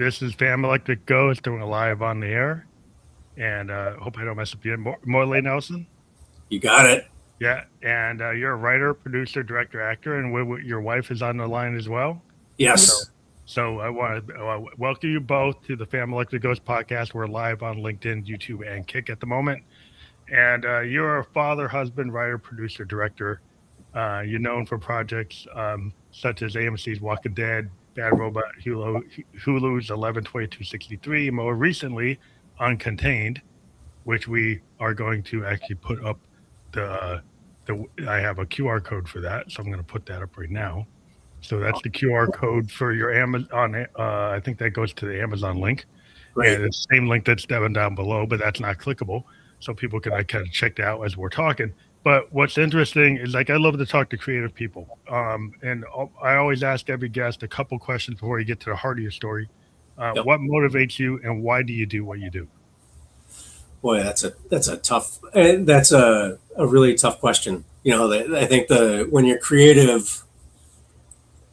This is Family Electric Ghost doing a live on the air. And hope I don't mess up your Morley Nelson. You got it. Yeah. And you're a writer, producer, director, actor, and your wife is on the line as well. Yes. So I want to welcome you both to the Family Electric Ghost podcast. We're live on LinkedIn, YouTube, and Kick at the moment. And you're a father, husband, writer, producer, director. You're known for projects such as AMC's Walking Dead, Bad Robot, Hulu's 11/22/63, more recently, Uncontained, which we are going to actually put up I have a QR code for that, so I'm going to put that up right now. So that's the QR code for your Amazon. I think that goes to the Amazon link. Right. And it's the same link that's down below, but that's not clickable. So people can kind of check that out as we're talking. But what's interesting is I love to talk to creative people. And I always ask every guest a couple questions before you get to the heart of your story. Yep. What motivates you and why do you do what you do? Boy, that's a really tough question. I think when you're creative,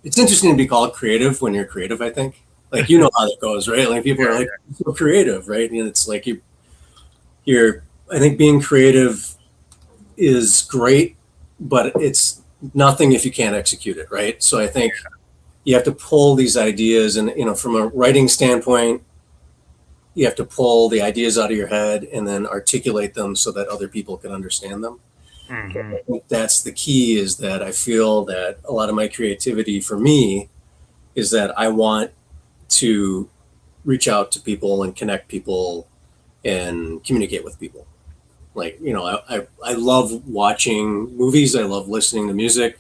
it's interesting to be called creative when you're creative. I think, how that goes, right? Like people are like, so creative, right? And it's like you're. I think being creative is great, but it's nothing if you can't execute it, right? So I think you have to pull these ideas, and from a writing standpoint, you have to pull the ideas out of your head and then articulate them so that other people can understand them. Mm-hmm. I think that's the key, is that I feel that a lot of my creativity for me is that I want to reach out to people and connect people and communicate with people. I love watching movies. I love listening to music.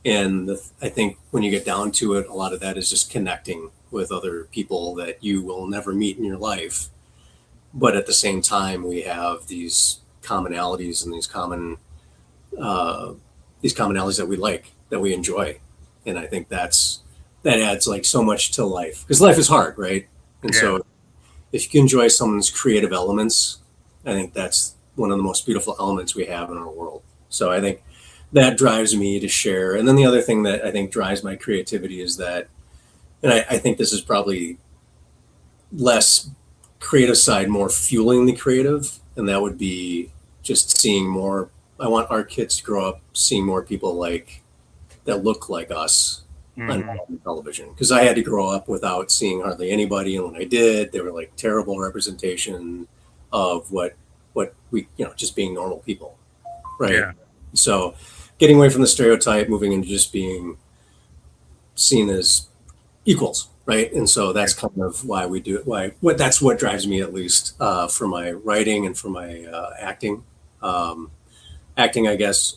And I think when you get down to it, a lot of that is just connecting with other people that you will never meet in your life. But at the same time, we have these commonalities and these commonalities that we like, that we enjoy. And I think that adds so much to life, because life is hard, right? And so if you can enjoy someone's creative elements, I think that's one of the most beautiful elements we have in our world. So I think that drives me to share. And then the other thing that I think drives my creativity is that, and I think this is probably less creative side, more fueling the creative. And that would be just seeing more. I want our kids to grow up seeing more people that look like us on television. Because I had to grow up without seeing hardly anybody. And when I did, they were terrible representation of what we, just being normal people. Right. Yeah. So getting away from the stereotype, moving into just being seen as equals, right? And so that's kind of why we do it. That's what drives me, at least, for my writing and for my acting. Acting, I guess,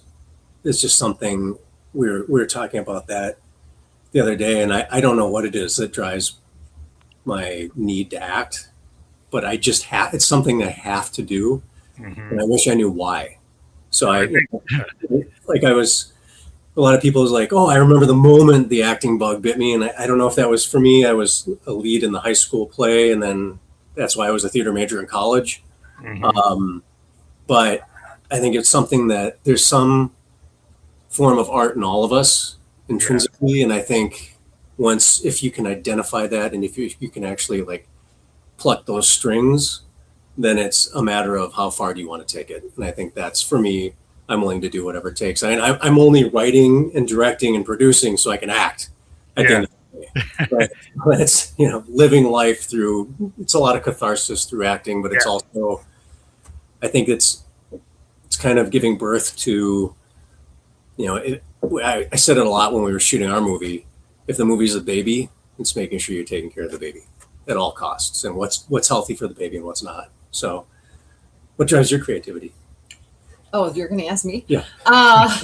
is just something we were talking about that the other day, and I don't know what it is that drives my need to act, but I just it's something I have to do, and I wish I knew why. So a lot of people was like, oh, I remember the moment the acting bug bit me. And I don't know if that was for me. I was a lead in the high school play, and then that's why I was a theater major in college. But I think it's something that there's some form of art in all of us intrinsically. And I think if you can identify that, and if you can actually pluck those strings, then it's a matter of how far do you want to take it. And I think that's, for me, I'm willing to do whatever it takes. I'm only writing and directing and producing so I can act at the end of the day. But it's, living life through, it's a lot of catharsis through acting, but it's also, I think it's kind of giving birth to, I said it a lot when we were shooting our movie. If the movie's a baby, it's making sure you're taking care of the baby at all costs, and what's healthy for the baby and what's not. So what drives your creativity? Oh, you're going to ask me? Yeah. I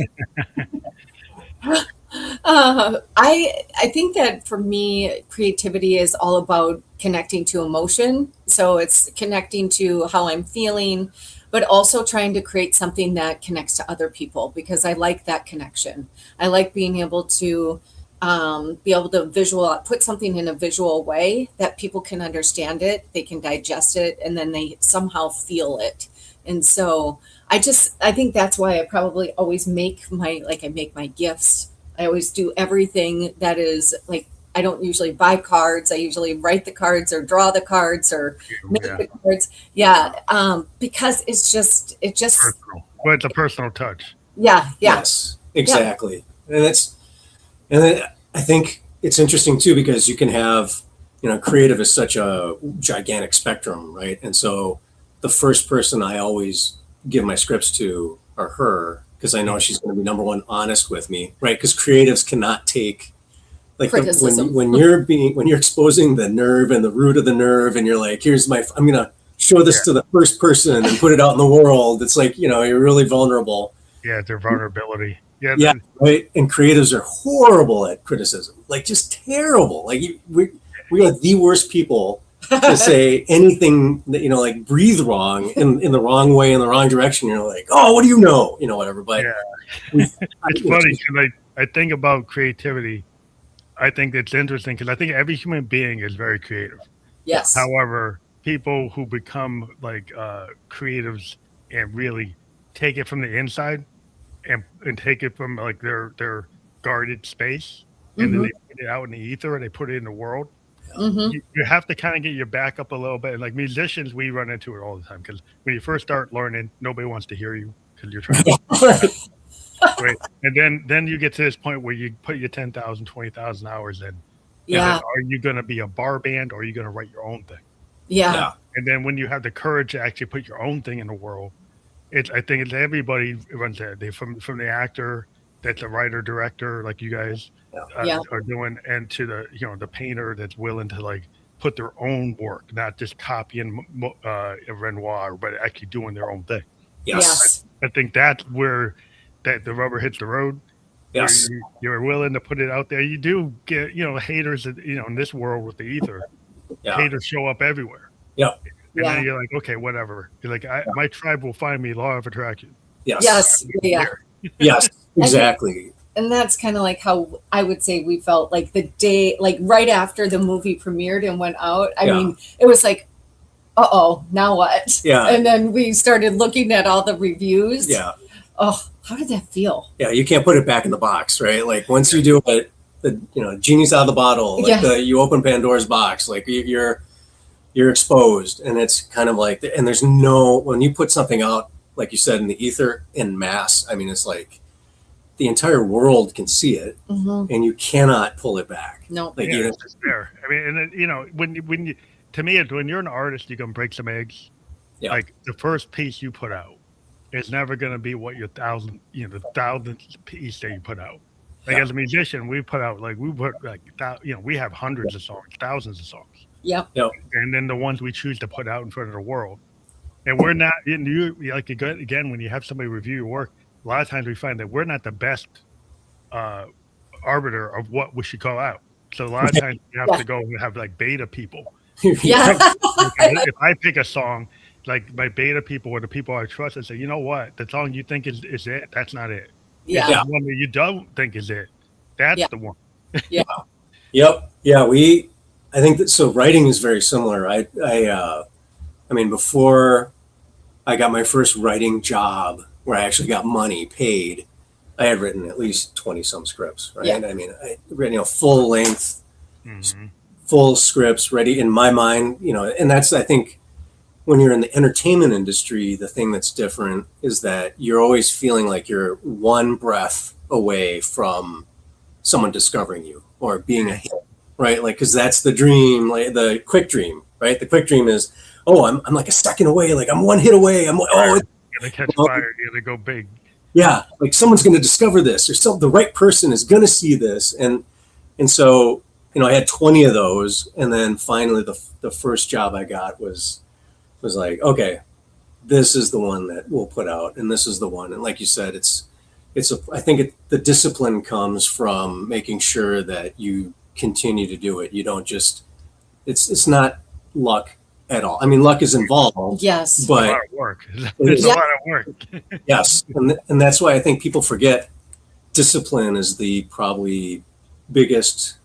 think that for me, creativity is all about connecting to emotion. So it's connecting to how I'm feeling, but also trying to create something that connects to other people, because I like that connection. I like being able to put something in a visual way that people can understand it, they can digest it, and then they somehow feel it. And so I think that's why I probably always make my gifts. I always do everything that is I don't usually buy cards. I usually write the cards or draw the cards or make Yeah, the cards. Yeah. Because it just, personal. But it's a personal touch. yeah. Yes, exactly. And then I think it's interesting too, because you can have, creative is such a gigantic spectrum, right? And so the first person I always give my scripts to are her, because I know she's going to be number one honest with me, right? Because creatives cannot take like Criticism. when you're exposing the nerve and the root of the nerve, and you're like, I'm going to show this to the first person and put it out in the world. It's like, you're really vulnerable. Yeah, their vulnerability. Yeah, Yeah, right. And creatives are horrible at criticism, like just terrible. Like we are the worst people to say anything that, like breathe wrong in the wrong way, in the wrong direction. You're like, oh, what do you know? Whatever. But it's funny because I think about creativity. I think it's interesting because I think every human being is very creative. Yes. However, people who become like creatives and really take it from the inside and take it from like their guarded space, and then they put it out in the ether and they put it in the world. You have to kind of get your back up a little bit. And like musicians, we run into it all the time because when you first start learning, nobody wants to hear you because you're trying to right. And then you get to this point where you put your 10,000, 20,000 hours in. Yeah. Are you going to be a bar band or are you going to write your own thing? Yeah. And then when you have the courage to actually put your own thing in the world, I think it's everybody runs that. From the actor that's a writer director like you guys are doing, and to the painter that's willing to like put their own work, not just copying Renoir, but actually doing their own thing. Yes. I think that's where that the rubber hits the road. Yes. You're willing to put it out there. You do get haters in this world with the ether. Yeah. Haters show up everywhere. Yep. And then you're like, okay, whatever. You're like, my tribe will find me. Law of attraction. Yes. Yeah. Yes. Exactly. And that's kind of like how I would say we felt like the day, like right after the movie premiered and went out. I mean, it was like, now what? Yeah. And then we started looking at all the reviews. Yeah. Oh, how did that feel? Yeah, you can't put it back in the box, right? Like once you do it, the genie's out of the bottle. Like you open Pandora's box, like you're exposed, and it's kind of like, and there's when you put something out, like you said, in the ether in mass. I mean, it's like the entire world can see it, and you cannot pull it back. No, like it's just there. I mean, and when you, to me, when you're an artist, you can break some eggs. Yeah. Like the first piece you put out is never going to be what your thousandth piece that you put out. Like as a musician, we put we have hundreds of songs, thousands of songs. Yep. And then the ones we choose to put out in front of the world. And we're not, like again, when you have somebody review your work, a lot of times we find that we're not the best arbiter of what we should call out. So a lot of times you have to go and have like beta people. Yeah. If I pick a song, like my beta people or the people I trust, and say, you know what, the song you think is it, that's not it. Yeah. The one that you don't think is it, that's the one. Yeah. Yep. Yeah. I think that, so writing is very similar. I mean, before I got my first writing job where I actually got money paid, I had written at least 20 some scripts, right? Yeah. I mean, I read, full length, full scripts ready in my mind, and that's, I think, when you're in the entertainment industry, the thing that's different is that you're always feeling like you're one breath away from someone discovering you or being a hit, right? Like, because that's the dream, like the quick dream, right? The quick dream is, I'm like a second away, like I'm one hit away. I'm gonna catch fire, you're gonna go big. Yeah, like someone's gonna discover this, or the right person is gonna see this, and so I had 20 of those, and then finally the first job I got was like, okay, this is the one that we'll put out, and this is the one. And like you said, I think the discipline comes from making sure that you continue to do it. You don't just, it's not luck at all. I mean, luck is involved. Yes. But it's a lot of work. It's a lot of work. Yes. And that's why I think people forget discipline is the probably biggest,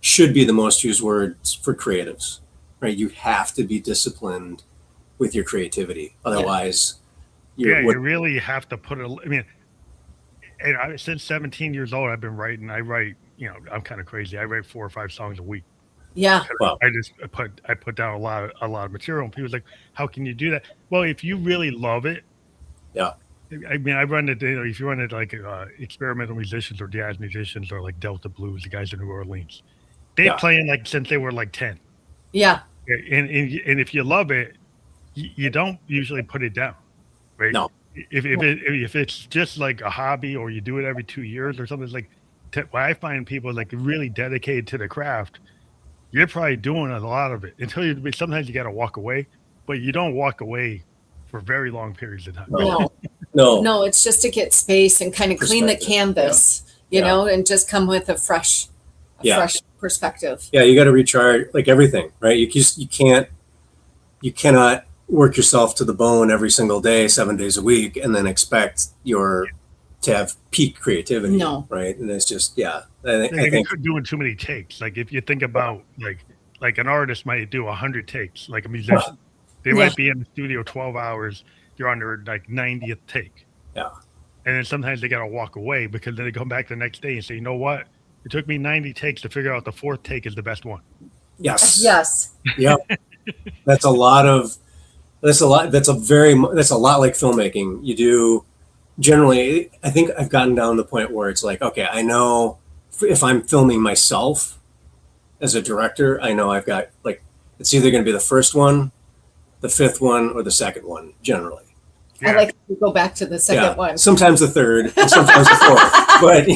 should be the most used words for creatives. Right, you have to be disciplined with your creativity. Otherwise, you really have to put it. I mean, since 17 years old, I've been writing. I write I'm kind of crazy. I write 4 or 5 songs a week. Yeah. Wow. I put down a lot of material, and people's like, "How can you do that?" Well, if you really love it, Yeah. I mean, I run it. If you run it like experimental musicians or jazz musicians or like Delta Blues, the guys in New Orleans, they Yeah. playing like since they were like 10. Yeah. And if you love it, you don't usually put it down, right? No. If it's just like a hobby or you do it every 2 years or something, it's like when I find people like really dedicated to the craft, you're probably doing a lot of it until you. Sometimes you got to walk away, but you don't walk away for very long periods of time. No. No. No, it's just to get space and kind of clean the Perspective. canvas, you Yeah. know, and just come with a fresh perspective. Yeah, you got to recharge like everything, right? You cannot work yourself to the bone every single day, 7 days a week, and then expect to have peak creativity. No. Right? And it's just I I think think doing too many takes. Like if you think about like an artist might do 100 takes, like a musician, they Yeah. might be in the studio 12 hours. You're on their like 90th take. Yeah. And then sometimes they got to walk away because then they come back the next day and say, you know what? It took me 90 takes to figure out the 4th take is the best one. yes. Yes. Yep. That's a lot like filmmaking. You do generally, I think I've gotten down to the point where it's like, okay, I know if I'm filming myself as a director, I know I've got like, it's either going to be the first one, the 5th one, or the 2nd one, generally. I like to go back to the second one. Sometimes the 3rd, and sometimes the 4th. But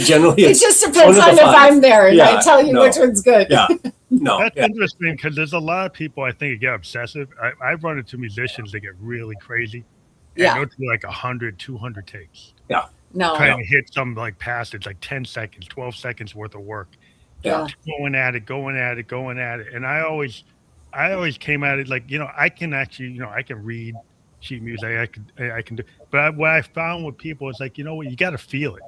generally It just depends on if I'm there and I tell you which one's good. Yeah. No. That's interesting because there's a lot of people I think get obsessive. I've run into musicians that get really crazy. And go to like 100, 200 takes. Yeah. No. Trying to hit some like passage, like 10 seconds, 12 seconds worth of work. Yeah. Going at it. And I always came at it like, I can actually, I can read sheet music. I can do, but what I found with people is like, you know what, you got to feel it.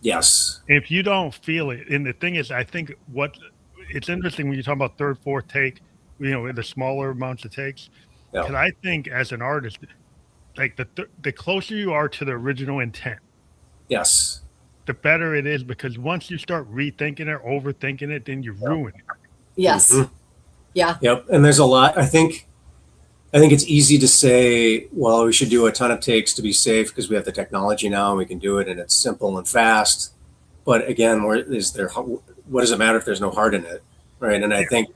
Yes. If you don't feel it, and the thing is, I think it's interesting when you talk about 3rd, 4th take, in the smaller amounts of takes, because I think as an artist, like the closer you are to the original intent, yes, the better it is, because once you start rethinking it, overthinking it, then you ruin it. Yes. Mm-hmm. Yeah. Yep. And there's a lot. I think it's easy to say, well, we should do a ton of takes to be safe because we have the technology now and we can do it and it's simple and fast. But again, what does it matter if there's no heart in it, right? And I think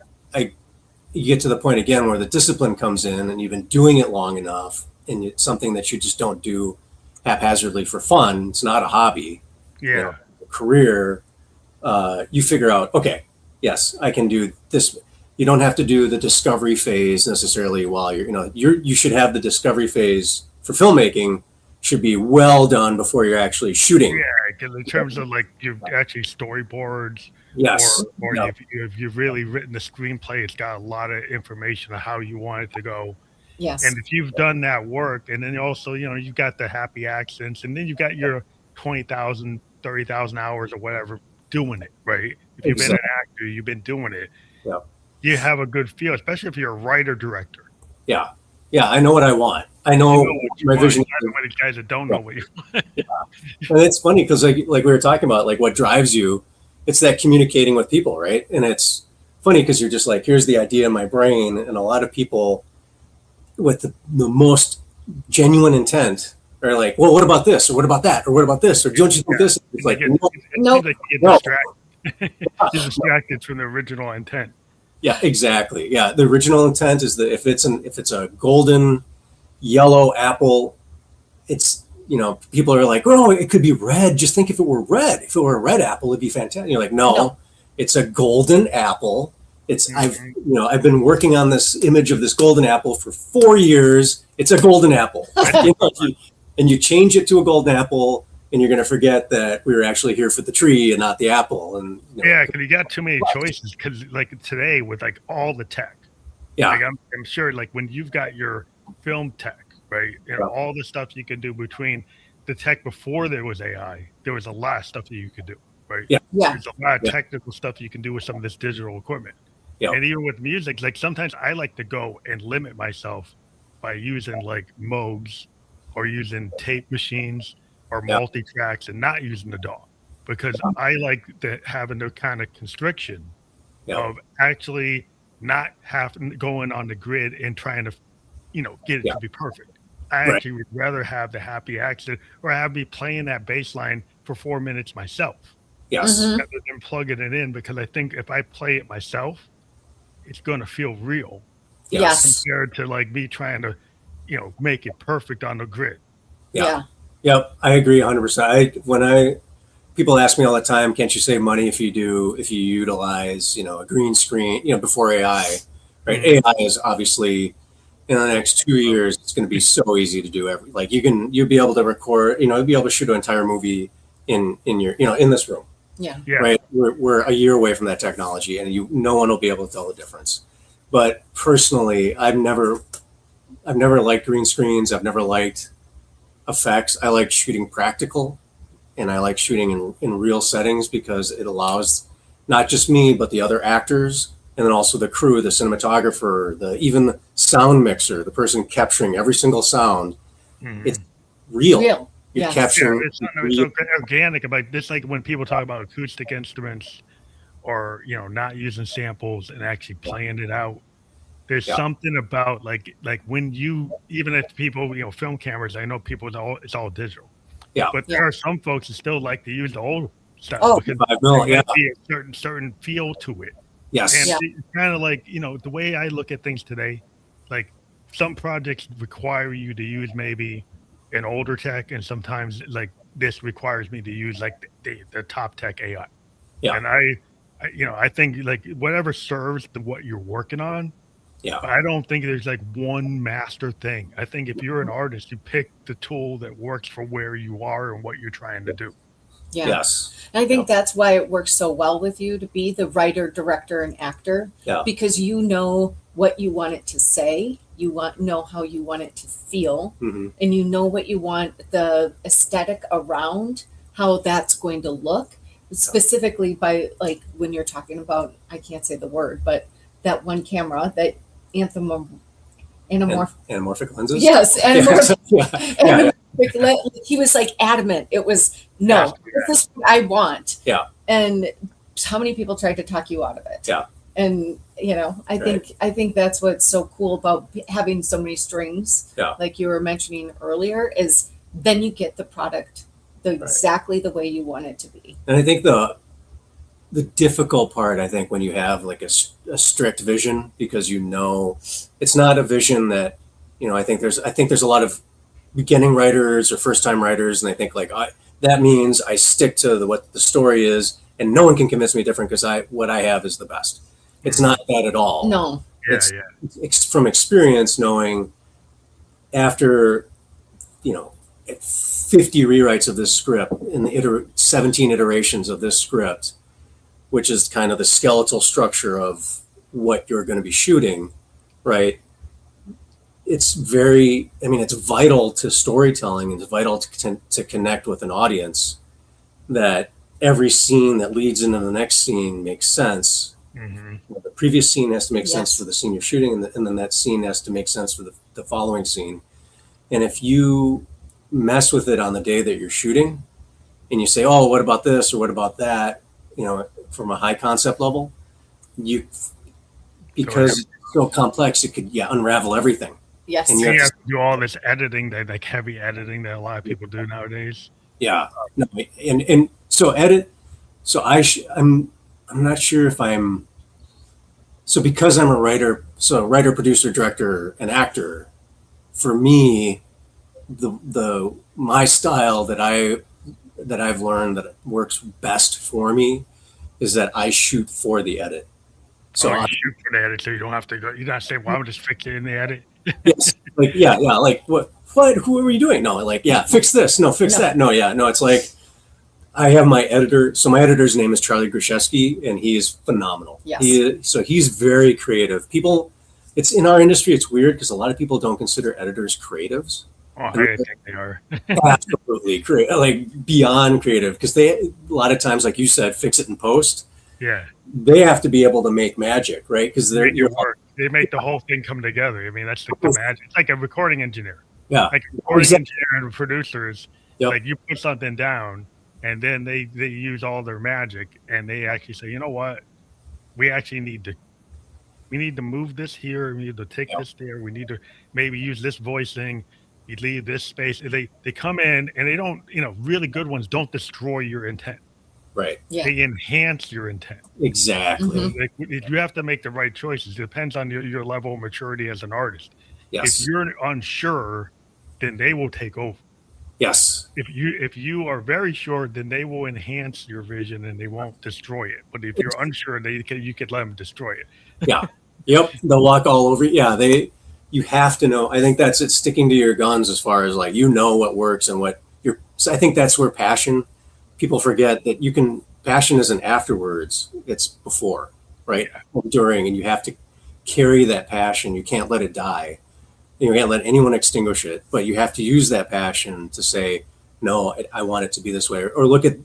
you get to the point again where the discipline comes in and you've been doing it long enough and it's something that you just don't do haphazardly for fun. It's not a hobby. Yeah. A career. You figure out, okay, yes, I can do this. You don't have to do the discovery phase necessarily while you should have the discovery phase for filmmaking should be well done before you're actually shooting. Yeah, because in terms of like you've actually storyboards, yes, or if you've really written the screenplay, it's got a lot of information on how you want it to go. Yes. And if you've done that work, and then also, you've got the happy accents, and then you've got your 20,000, 30,000 hours or whatever doing it, right? If you've been an actor, you've been doing it. Yeah. You have a good feel, especially if you're a writer director. Yeah. Yeah. I know what I want. I know my vision. I know many guys that don't know what you want. Yeah. And it's funny because like we were talking about, like what drives you, it's that communicating with people, right? And it's funny because you're just like, here's the idea in my brain. And a lot of people with the most genuine intent are like, well, what about this? Or what about that? Or what about this? Or don't you think this? It's like, no. You're distracted from the original intent. Yeah, exactly. Yeah, the original intent is that if it's a golden yellow apple, it's people are like, oh, it could be red. Just think if it were red. If it were a red apple, it'd be fantastic. You're like, no, it's a golden apple. It's I've been working on this image of this golden apple for 4 years. It's a golden apple, and you change it to a golden apple. And you're going to forget that we were actually here for the tree and not the apple. And yeah, because you got too many choices. Because like today with like all the tech, like I'm sure like when you've got your film tech, right, and all the stuff you can do between the tech before there was AI, there was a lot of stuff that you could do, right? Yeah. There's a lot of technical stuff you can do with some of this digital equipment. Yeah. And even with music, like sometimes I like to go and limit myself by using like Moogs or using tape machines or multi-tracks and not using the DAW. because I like having the kind of constriction Yeah. of actually not having going on the grid and trying to, get it Yeah. to be perfect. I Right. actually would rather have the happy accident or have me playing that bass line for 4 minutes myself Yes. Mhm. rather than plugging it in, because I think if I play it myself, it's going to feel real Yes. compared to like me trying to, make it perfect on the grid. Yeah. Yep. I agree 100%. People ask me all the time, can't you save money if you utilize, a green screen, before AI, right? Mhm. AI is obviously in the next 2 years, it's going to be so easy to do like you'll be able to record, you'll be able to shoot an entire movie in your, in this room, Yeah. Yeah. right? We're a year away from that technology, and no one will be able to tell the difference. But personally, I've never liked green screens. I've never liked effects. I like shooting practical, and I like shooting in real settings because it allows not just me, but the other actors, and then also the crew, the cinematographer, even the sound mixer, the person capturing every single sound. Mhm. It's real. Real. You're Yes. capturing. It's organic about this. Like when people talk about acoustic instruments or, not using samples and actually playing it out. There's Yeah. something about like when even if people, film cameras, I know people, it's all digital. Yeah. But Yeah. there are some folks that still like to use the old style Oh. because 5 mil, there yeah. might be a certain feel to it. Yes. And Yeah. it's kind of like, the way I look at things today, like some projects require you to use maybe an older tech, and sometimes like this requires me to use like the top tech AI. Yeah. And I think like whatever serves what you're working on. Yeah. But I don't think there's like one master thing. I think if you're an artist, you pick the tool that works for where you are and what you're trying to do. Yeah. Yes. And I think Yep. that's why it works so well with you to be the writer, director, and actor. Yeah. Because you know what you want it to say, know how you want it to feel, Mm-hmm. and you know what you want the aesthetic around, how that's going to look. Specifically by like when you're talking about, I can't say the word, but that one camera, that Anamorphic lenses. Yes, anamorphic. Yeah. He was like adamant. It was Has no, to be this is what I want. Yeah. And how many people tried to talk you out of it? Yeah. And I think that's what's so cool about having so many strings. Yeah. Like you were mentioning earlier, is then you get the product exactly the way you want it to be. And I think the difficult part, I think, when you have like a strict vision, because it's not a vision that, I think there's a lot of beginning writers or first time writers, and they think like, that means I stick to what the story is, and no one can convince me different because what I have is the best. It's not that at all. No. It's from experience, knowing after 50 rewrites of this script in the 17 iterations of this script, which is kind of the skeletal structure of what you're going to be shooting, right? It's vital to storytelling, and it's vital to connect with an audience, that every scene that leads into the next scene makes sense. Mm-hmm. The previous scene has to make sense Yes. for the scene you're shooting, and then that scene has to make sense for the following scene. And if you mess with it on the day that you're shooting, and you say, "Oh, what about this or what about that?" From a high concept level, because it's so complex, it could unravel everything. Yes. And You have to do all this editing, like heavy editing that a lot of people do nowadays. Yeah, no, and so edit. So I'm not sure if I'm. So because I'm a writer, producer, director, and actor, for me, my style that I've learned that works best for me is that I shoot for the edit. So you shoot for the edit, so you don't have to go. You're not saying, "Well, I'm just fix it in the edit." Yes, like like what? Who are you doing? No, like fix this. No, fix that. No, no. It's like I have my editor. So my editor's name is Charlie Gruszewski, and he is phenomenal. Yes. He's very creative. It's in our industry. It's weird because a lot of people don't consider editors creatives. Oh, I think they are. Absolutely creative, like beyond creative, because a lot of times, like you said, fix it in post. Yeah. They have to be able to make magic, right? Because They make the whole thing come together. I mean, that's the magic. It's like a recording engineer. Yeah. Like a recording engineer and producers. Yep. Like you put something down, and then they use all their magic, and they actually say, you know what, we actually need to move this here. We need to take Yeah. this there. We need to maybe use this voicing. You leave this space. They come in and they don't, really good ones don't destroy your intent. Right. Yeah. They enhance your intent. Exactly. Mhm. Like, you have to make the right choices. It depends on your level of maturity as an artist. Yes. If you're unsure, then they will take over. Yes. If you are very sure, then they will enhance your vision and they won't destroy it. But if you're unsure, you could let them destroy it. Yeah. Yep. They'll walk all over. Yeah. You have to know. I think that's it. Sticking to your guns as far as like, what works and what so I think that's where people forget that passion isn't afterwards. It's before, right? Yeah. During, and you have to carry that passion. You can't let it die. You can't let anyone extinguish it, but you have to use that passion to say, no, I want it to be this way. Or look at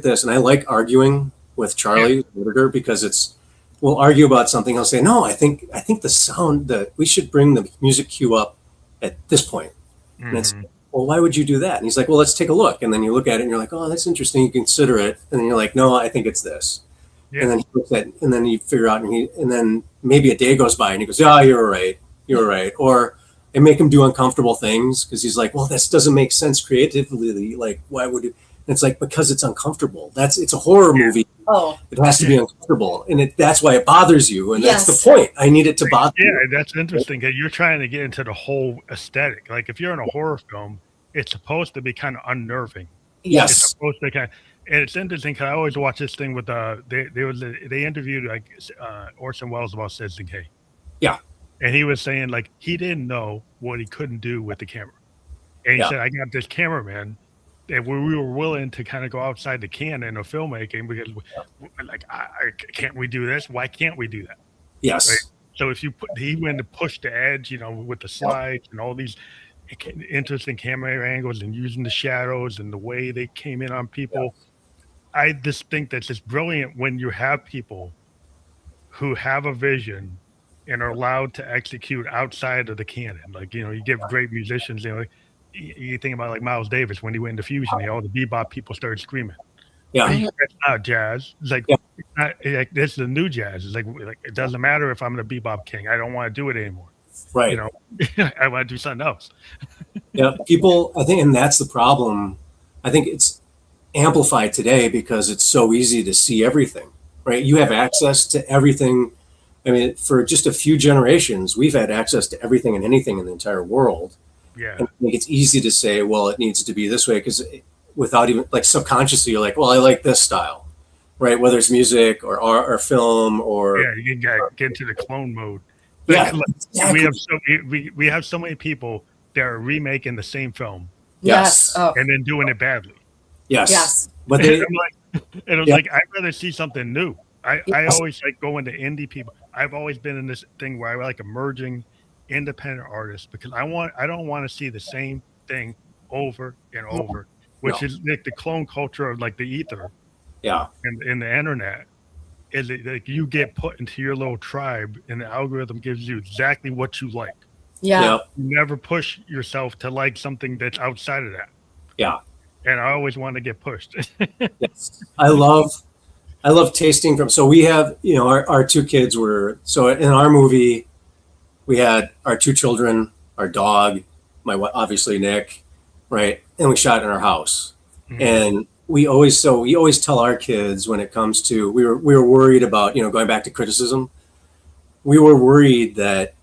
this. And I like arguing with Charlie, the editor, because we'll argue about something. He'll say, no, I think the sound we should bring the music cue up at this point. Mm-hmm. And it's, well, why would you do that? And he's like, well, let's take a look. And then you look at it and you're like, oh, that's interesting. You consider it. And then you're like, no, I think it's this. Yeah. And then he looks at, and then you figure out, and then maybe a day goes by and he goes, yeah, you're right. Or I make him do uncomfortable things because he's like, well, this doesn't make sense creatively. Like, why would you? And it's like, because it's uncomfortable. It's a horror movie. Oh, It has to be uncomfortable. And that's why it bothers you. And Yes. that's the point. I need it to bother Yeah, you. that's interesting because you're trying to get into the whole aesthetic. Like if you're in a horror film, it's supposed to be kind of unnerving. It's Yes. supposed to and it's interesting because I always watch this thing with they interviewed like Orson Welles about Citizen Kane. Yeah. And he was saying like he didn't know what he couldn't do with the camera. And he Yeah. said, I got this cameraman and we were willing to kind of go outside the canon of filmmaking because like can't we do this? Why can't we do that? Yes. Right. So if he went to push the edge, with the slides and all these interesting camera angles and using the shadows and the way they came in on people. I just think that's just brilliant when you have people who have a vision and are allowed to execute outside of the canon. Like, you give great musicians, you think about like Miles Davis when he went into fusion, all the bebop people started screaming. Yeah. That's not jazz. It's like, Yeah. it's not, like this is the new jazz. It's like it doesn't matter if I'm the bebop king. I don't want to do it anymore. Right. I want to do something else. Yeah. People, I think, and that's the problem. I think it's amplified today because it's so easy to see everything, right? You have access to everything. I mean, for just a few generations, we've had access to everything and anything in the entire world. Yeah. And I think it's easy to say, well, it needs to be this way because without even like subconsciously, you're like, well, I like this style, right? Whether it's music or art or film or Yeah, you can get into the clone mode. Yeah, Like, exactly. we have so many people that are remaking the same film Yes. Oh, and then doing it badly. Yes. yes. But And they, it was Yeah. like I'd rather see something new. I Yes. always like going to indie people. I've always been in this thing where I like emerging independent artists because I don't want to see the same thing over and over, which No. is like the clone culture of like the ether yeah, and the internet. Is it like you get put into your little tribe and the algorithm gives you exactly what you like. Yeah. yeah, You never push yourself to like something that's outside of that. yeah. And I always want to get pushed. Yes. I love tasting from. So we have, our two kids were, so in our movie, we had our two children, our dog, obviously Nick, right? And we shot in our house. Mhm. And we always tell our kids when it comes to, we were worried about, going back to criticism. We were worried that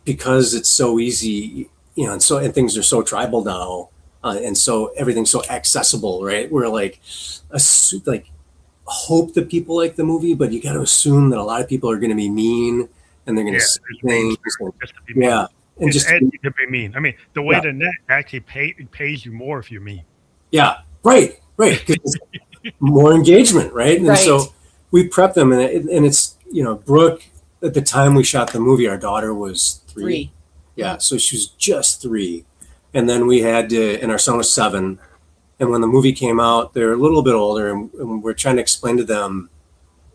because it's so easy, and things are so tribal now, and so everything's so accessible, right? We're like, hope that people like the movie, but you got to assume that a lot of people are going to be mean and they're going to say things. Just to be mean. Yeah, and It's just edgy to be mean. I mean, the way Yeah. the net actually pays you more if you're mean. yeah, right, 'cause it's more engagement, right? And Right. so we prep them, and it's Brooke. At the time we shot the movie, our daughter was 3. 3. Yeah, so she was just 3, and then we had and our son was 7. And when the movie came out, they're a little bit older, and we're trying to explain to them,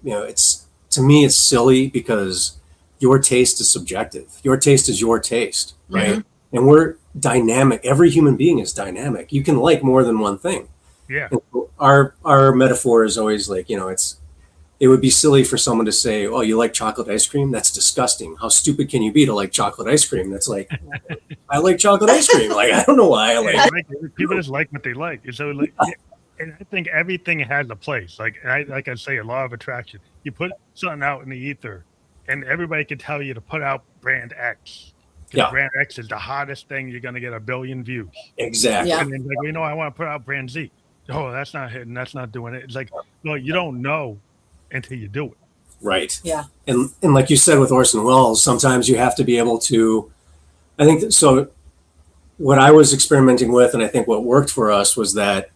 to me it's silly because your taste is subjective. Your taste is your taste, right? And we're dynamic. Every human being is dynamic. You can like more than one thing. Yeah. And so our metaphor is always like, it would be silly for someone to say, "Oh, you like chocolate ice cream? That's disgusting. How stupid can you be to like chocolate ice cream?" That's like, I like chocolate ice cream. Like, I don't know why I like it. People just like what they like. And so, like, and I think everything has a place. Like I say, a law of attraction. You put something out in the ether, and everybody can tell you to put out brand X. Because Yeah, brand X is the hottest thing. You're going to get 1 billion views. exactly. Yeah. And then, like, I want to put out brand Z. Oh, that's not hitting. That's not doing it. It's like, no, you don't know until you do it. Right. Yeah. And like you said with Orson Welles, sometimes you have to be able to. I think that, so. What I was experimenting with, and I think what worked for us, was that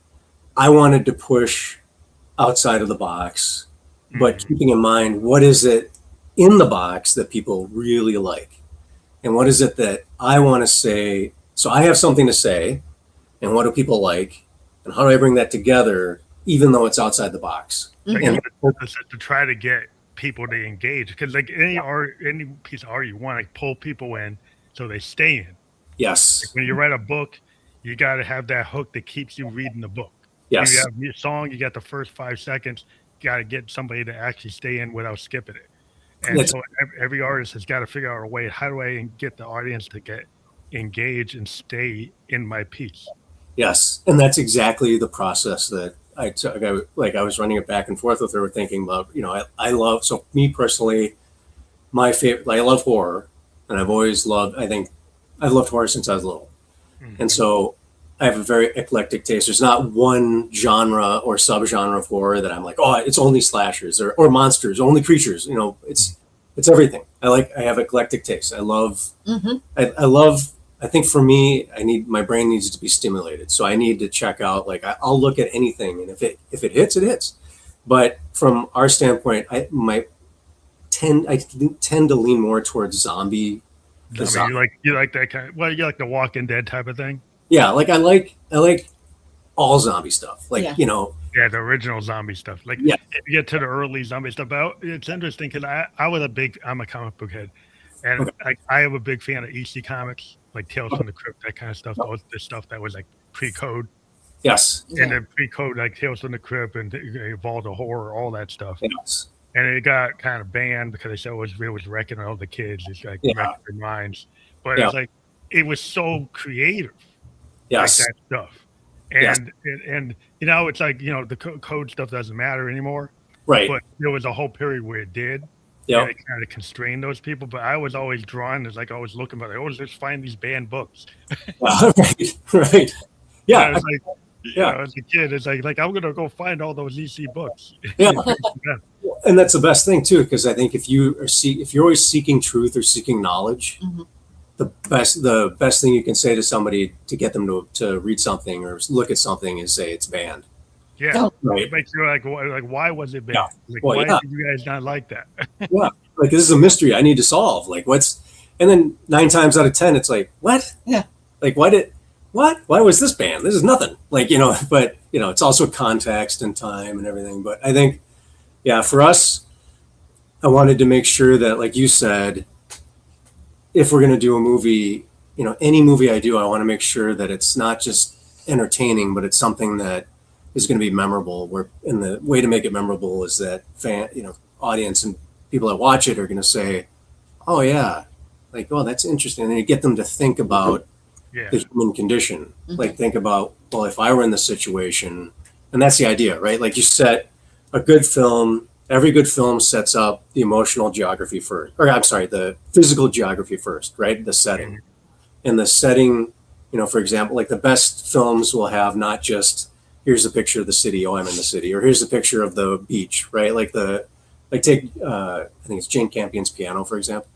I wanted to push outside of the box, but keeping in mind what is it in the box that people really like, and what is it that I want to say. So I have something to say, and what do people like, and how do I bring that together, even though it's outside the box? Like, And the purpose is to try to get people to engage. Because, like, any piece of art, you want to pull people in so they stay in. yes, When you write a book, you got to have that hook that keeps you reading the book. yes, You have your song, you got the first 5 seconds. You got to get somebody to actually stay in without skipping it. And That's- so every artist has got to figure out a way. How do I get the audience to get engaged and stay in my piece? yes, and that's exactly the process that I took. I was running it back and forth with her, thinking about, I love, so me personally, my favorite, I love horror, and I've always loved, I think I've loved horror since I was little. And so I have a very eclectic taste. There's not one genre or subgenre of horror that I'm like, oh, it's only slashers or monsters, only creatures. It's everything. I have eclectic taste. I love, I think for me, my brain needs to be stimulated. So I need to check out, like, I'll look at anything, and if it hits, it hits. But from our standpoint, I tend to lean more towards zombie. I mean, you like that kind of, you like the Walking Dead type of thing? Yeah, like I like all zombie stuff. Like, Yeah. Yeah, the original zombie stuff. Like, Yeah. if you get to the early zombie stuff, but it's interesting because I'm a comic book head, and I am a big fan of EC comics, like Tales from the Crypt, that kind of stuff. The stuff that was like pre-code, yes, and then pre-code like Tales from the Crypt and Evolved to Horror, all that stuff. yes, And it got kind of banned because they said it was wrecking all the kids. It's like wrecking their minds. But it's like, it was so creative. yes, Like that stuff. And it's like, the code stuff doesn't matter anymore. right. But there was a whole period where it did. Yeah, And it kind of constrained those people. But I was always drawn, as like I was looking, but I always just find these banned books. right. Yeah, And I was like, as a kid, it's like I'm gonna go find all those EC books. yeah. And that's the best thing too, because I think if you're always seeking truth or seeking knowledge, the best thing you can say to somebody to get them to read something or look at something is say it's banned. Yeah, Right. it makes you like why was it banned? Yeah. Like, Well, why yeah. did you guys not like that? Yeah, like this is a mystery I need to solve. Like and then 9 times out of 10, it's like, what? Yeah. Like, why was this banned? This is nothing. Like, but it's also context and time and everything. But I think, yeah, for us, I wanted to make sure that, like you said, if we're going to do a movie, any movie I do, I want to make sure that it's not just entertaining, but it's something that is going to be memorable. And the way to make it memorable is that audience and people that watch it are going to say, oh yeah, like, oh, that's interesting. And then you get them to think about the human condition. Like, think about, well, if I were in this situation, and that's the idea, right? Like, you set a good film. Every good film sets up the emotional geography first, or I'm sorry, the physical geography first, right? The setting. And the setting, for example, like the best films will have not just, here's a picture of the city, oh, I'm in the city, or here's a picture of the beach, right? Take, I think it's Jane Campion's Piano, for example,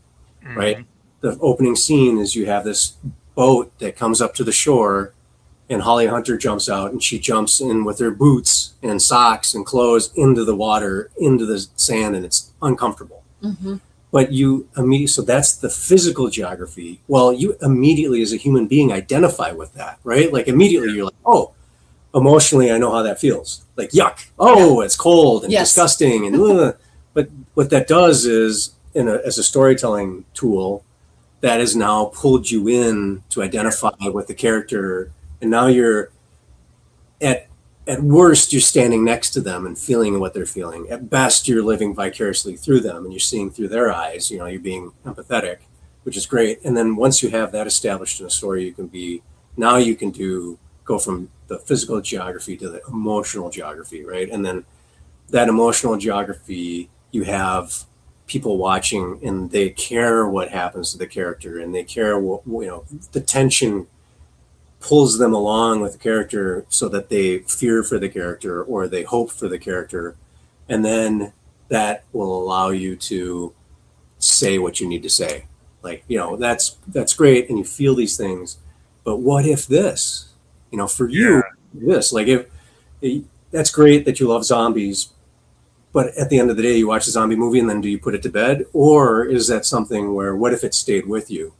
right? The opening scene is you have this boat that comes up to the shore, and Holly Hunter jumps out, and she jumps in with her boots and socks and clothes into the water, into the sand, and it's uncomfortable. But so that's the physical geography. Well, you immediately, as a human being, identify with that, right? Like, immediately you're like, oh, emotionally, I know how that feels. Like, yuck. Oh, it's cold and disgusting. And but what that does is, as a storytelling tool, that has now pulled you in to identify with the character. And now you're at at worst, you're standing next to them and feeling what they're feeling. At best, you're living vicariously through them and you're seeing through their eyes. You're being empathetic, which is great. And then once you have that established in a story, you can go from the physical geography to the emotional geography, right? And then that emotional geography, you have people watching and they care what happens to the character and they care what, the tension pulls them along with the character so that they fear for the character or they hope for the character. And then that will allow you to say what you need to say. Like, that's great. And you feel these things, but what if this, for you, this, like that's great that you love zombies, but at the end of the day, you watch a zombie movie and then do you put it to bed? Or is that something where, what if it stayed with you?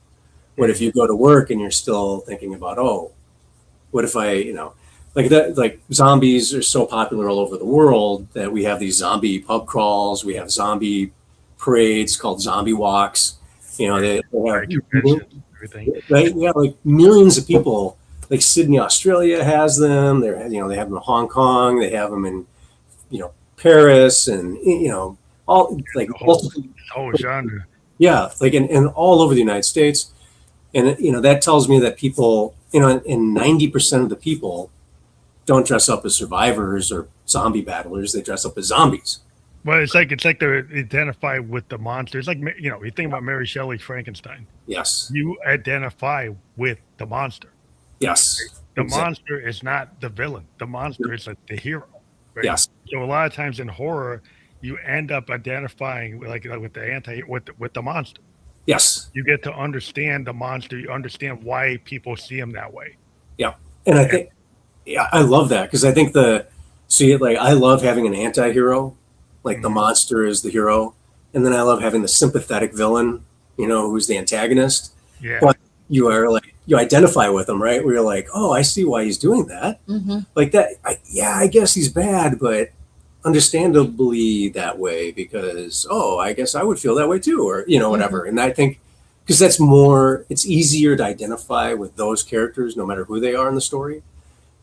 What if you go to work and you're still thinking about, oh, what if like zombies are so popular all over the world that we have these zombie pub crawls, we have zombie parades called zombie walks. They have everything. Right? Yeah, like millions of people. Like Sydney, Australia has them. They have them in Hong Kong. They have them in, Paris, and all like whole genre. Yeah, like and all over the United States, and that tells me that people, and 90% of the people don't dress up as survivors or zombie battlers. They dress up as zombies. Well, it's like they identify with the monster. It's like, you think about Mary Shelley's Frankenstein. Yes. You identify with the monster. Yes. The monster is not the villain. The monster is the hero. Right? Yes. So a lot of times in horror, you end up identifying with the monster. Yes. You get to understand the monster. You understand why people see him that way. Yeah. And I think, I love that because I think I love having an anti-hero, like the monster is the hero. And then I love having the sympathetic villain, who's the antagonist. Yeah. But you identify with him, right? Where you're like, oh, I see why he's doing that. Mm-hmm. Like that. I guess he's bad, but understandably that way because, I guess I would feel that way too, or, whatever. And I think because it's easier to identify with those characters, no matter who they are in the story,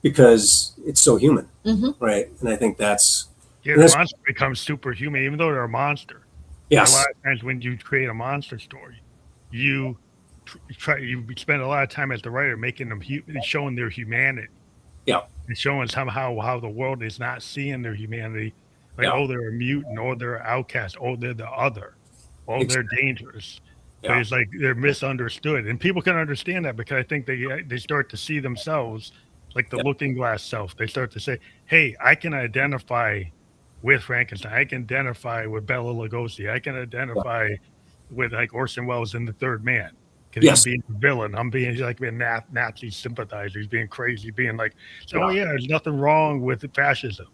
because it's so human. Mm-hmm. Right. And I think the monster becomes superhuman, even though they're a monster. Yes. A lot of times when you create a monster story, you spend a lot of time as the writer making them showing their humanity. Yeah. And showing somehow how the world is not seeing their humanity. Like, they're a mutant, or they're an outcast, or they're the other, or they're dangerous. Yeah. But it's like they're misunderstood. And people can understand that because I think they start to see themselves like the looking glass self. They start to say, hey, I can identify with Frankenstein. I can identify with Bela Lugosi. I can identify with like Orson Welles in The Third Man. Because he's being a villain. He's like being Nazi sympathizer. He's being crazy, being like, there's nothing wrong with fascism.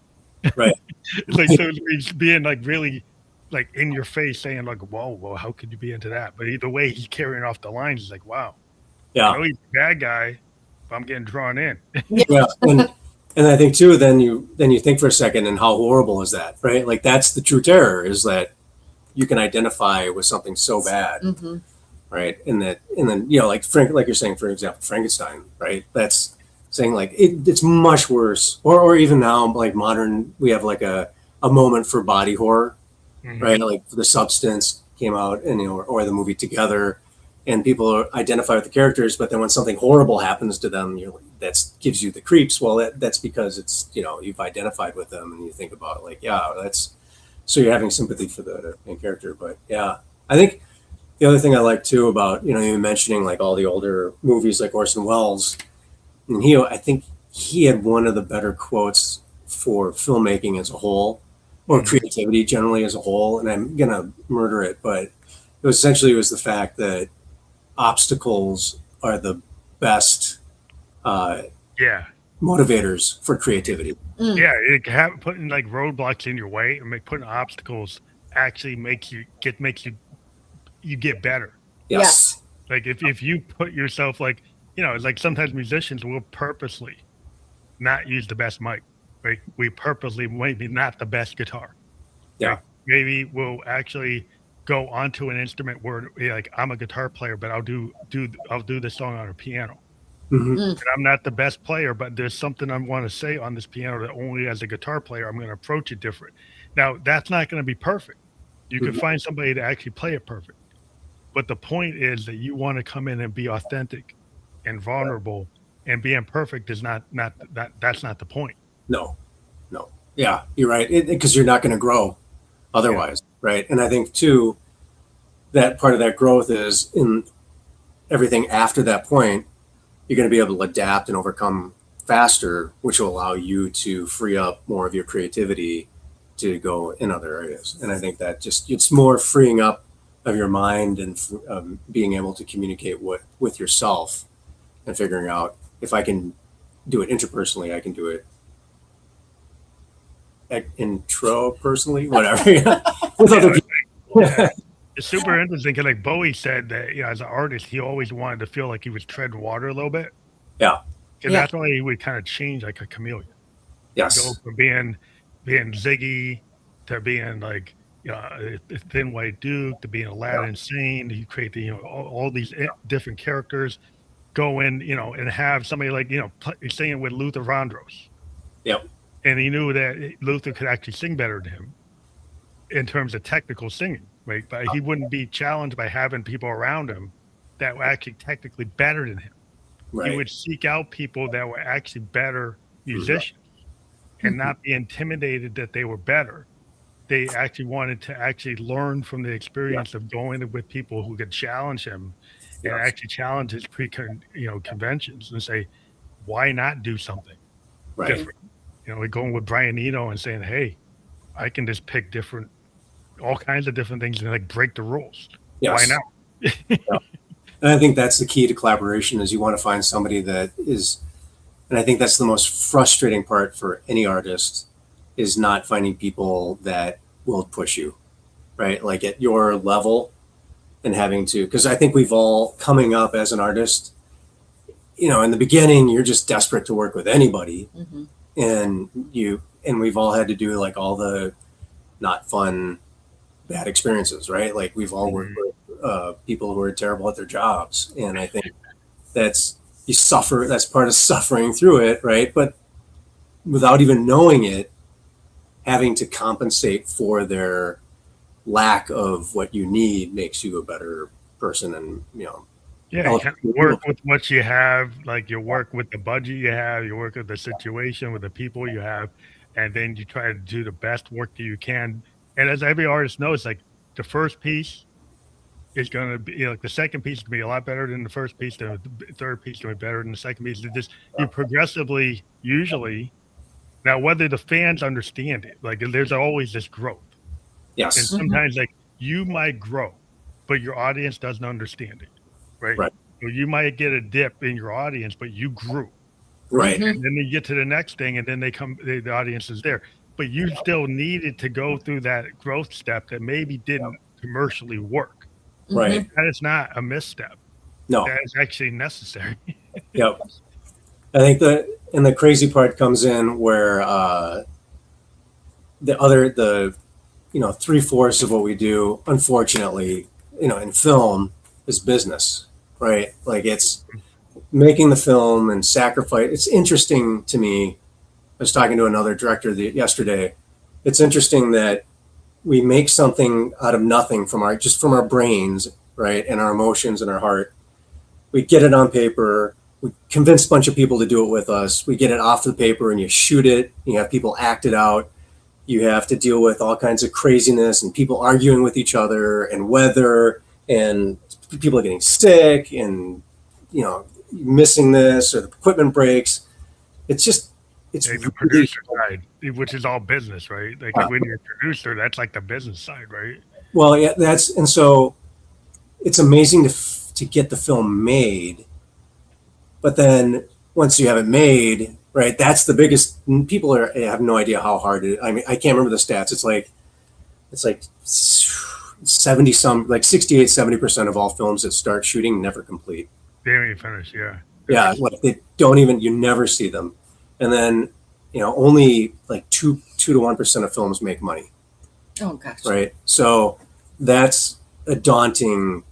Right. Like, so he's being like really like in your face saying like, whoa, how could you be into that? But the way he's carrying off the lines is like, wow. Yeah. I know he's a bad guy, but I'm getting drawn in. Yeah. And I think too, then you think for a second, and how horrible is that, right? Like that's the true terror, is that you can identify with something so bad. Mm-hmm. Right. And then, like like you're saying, for example, Frankenstein, right? That's saying like, it's much worse. Or even now, like modern, we have like a moment for body horror, right? Like The Substance came out and, or the movie Together, and people identify with the characters, but then when something horrible happens to them, that gives you the creeps. Well, that's because it's, you've identified with them and you think about it like, so you're having sympathy for the main character. But I think, the other thing I like too about, you mentioning like all the older movies like Orson Welles, and I think he had one of the better quotes for filmmaking as a whole, or creativity generally as a whole. And I'm going to murder it, but it was the fact that obstacles are the best motivators for creativity. Yeah, putting like roadblocks in your way and putting obstacles actually makes you get better. Yes. Like if you put yourself like, like sometimes musicians will purposely not use the best mic, right? We purposely maybe not the best guitar. Yeah. Right? Maybe we'll actually go onto an instrument where like I'm a guitar player, but I'll do the song on a piano. Mhm. Mm. And I'm not the best player, but there's something I want to say on this piano that only as a guitar player, I'm going to approach it different. Now, that's not going to be perfect. You can Mhm. find somebody to actually play it perfect. But the point is that you want to come in and be authentic and vulnerable, and being perfect is not that's not the point. No, no. Yeah, you're right. Because you're not going to grow Yeah. otherwise, right? And I think too that part of that growth is in everything after that point. You're going to be able to adapt and overcome faster, which will allow you to free up more of your creativity to go in other areas. And I think that just it's more freeing up of your mind and being able to communicate with yourself and figuring out if I can do it interpersonally, I can do it intrapersonally, whatever, with other people. Yeah. It's super interesting because, like Bowie said, that as an artist, he always wanted to feel like he was treading water a little bit, Yeah. and Yeah. that's why he would kind of change like a chameleon. Go Yes. from being Ziggy to being like a Thin White Duke to being Aladdin Sane. You create the all these different characters. Go in and have somebody like singing with Luther Vandross, Yep. and he knew that Luther could actually sing better than him in terms of technical singing, right? But he wouldn't be challenged by having people around him that were actually technically better than him. He Right. would seek out people that were actually better Mhm. musicians and not be intimidated that they were better. They actually wanted to actually learn from the experience of going with people who could challenge him and Yes. actually challenge his conventions and say, why not do something Right. different? Like going with Brian Eno and saying, hey, I can just pick all kinds of different things and like break the rules. Why Yes. not? Yeah. And I think that's the key to collaboration is you want to find somebody that is, and I think that's the most frustrating part for any artist is not finding people that will push you, right? Like at your level and having to, because I think we've all coming up as an artist, in the beginning, you're just desperate to work with anybody. Mhm. And we've all had to do like all the not fun, bad experiences, right? Like we've all worked with people who are terrible at their jobs. And I think you suffer, that's part of suffering through it, right? But without even knowing it, having to compensate for their lack of what you need makes you a better person. And, Yeah, you kind of work with what you have, like you work with the budget you have, you work with the situation, with the people you have, and then you try to do the best work that you can. And as every artist knows, like the first piece is going to be like the second piece is going to be a lot better than the first piece. The third piece is going to be better than the second piece. You progressively, usually, now whether the fans understand it, like there's always this growth, and yes. sometimes like you might grow, but your audience doesn't understand it, right? Right. So you might get a dip in your audience, but you grew, Right. Mhm. and then you get to the next thing, and then the audience is there, but you still needed to go through that growth step that maybe didn't commercially work. Right. That is not a misstep. No. That is actually necessary. Yep. I think the crazy part comes in where the 3/4 of what we do, unfortunately, in film is business, right? Like it's making the film and sacrifice. It's interesting to me. I was talking to another director yesterday. It's interesting that we make something out of nothing from our brains, right? And our emotions and our heart. We get it on paper. We convince a bunch of people to do it with us. We get it off the paper and you shoot it. You have people act it out. You have to deal with all kinds of craziness and people arguing with each other and weather and people are getting sick and, missing this or the equipment breaks. It's The really, producer side, which is all business, right? Like when you're a producer, that's like the business side, right? well, yeah, and so it's amazing to get the film made. But then once you have it made, right, that's the biggest. People have no idea how hard it. I mean, I can't remember the stats. It's like 70% of all films that start shooting never complete. They don't even finish, yeah. Yeah, like they don't even. You never see them, and then only like 2 to 1% of films make money. Oh gosh. Right. So that's a daunting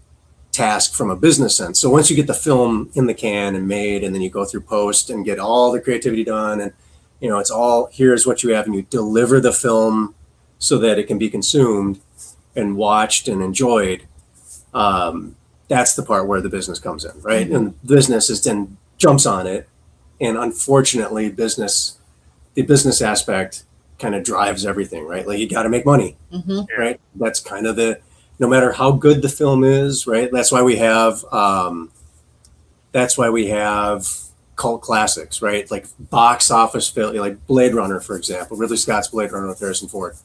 task from a business sense. So once you get the film in the can and made, and then you go through post and get all the creativity done, and it's all, here's what you have, and you deliver the film so that it can be consumed and watched and enjoyed. That's the part where the business comes in, right? Mm-hmm. And business is then jumps on it, and unfortunately, the business aspect kind of drives everything, right? Like, you got to make money, right? That's kind of no matter how good the film is, right? That's why we have cult classics, right? Like box office failure, like Blade Runner, for example, Ridley Scott's Blade Runner with Harrison Ford,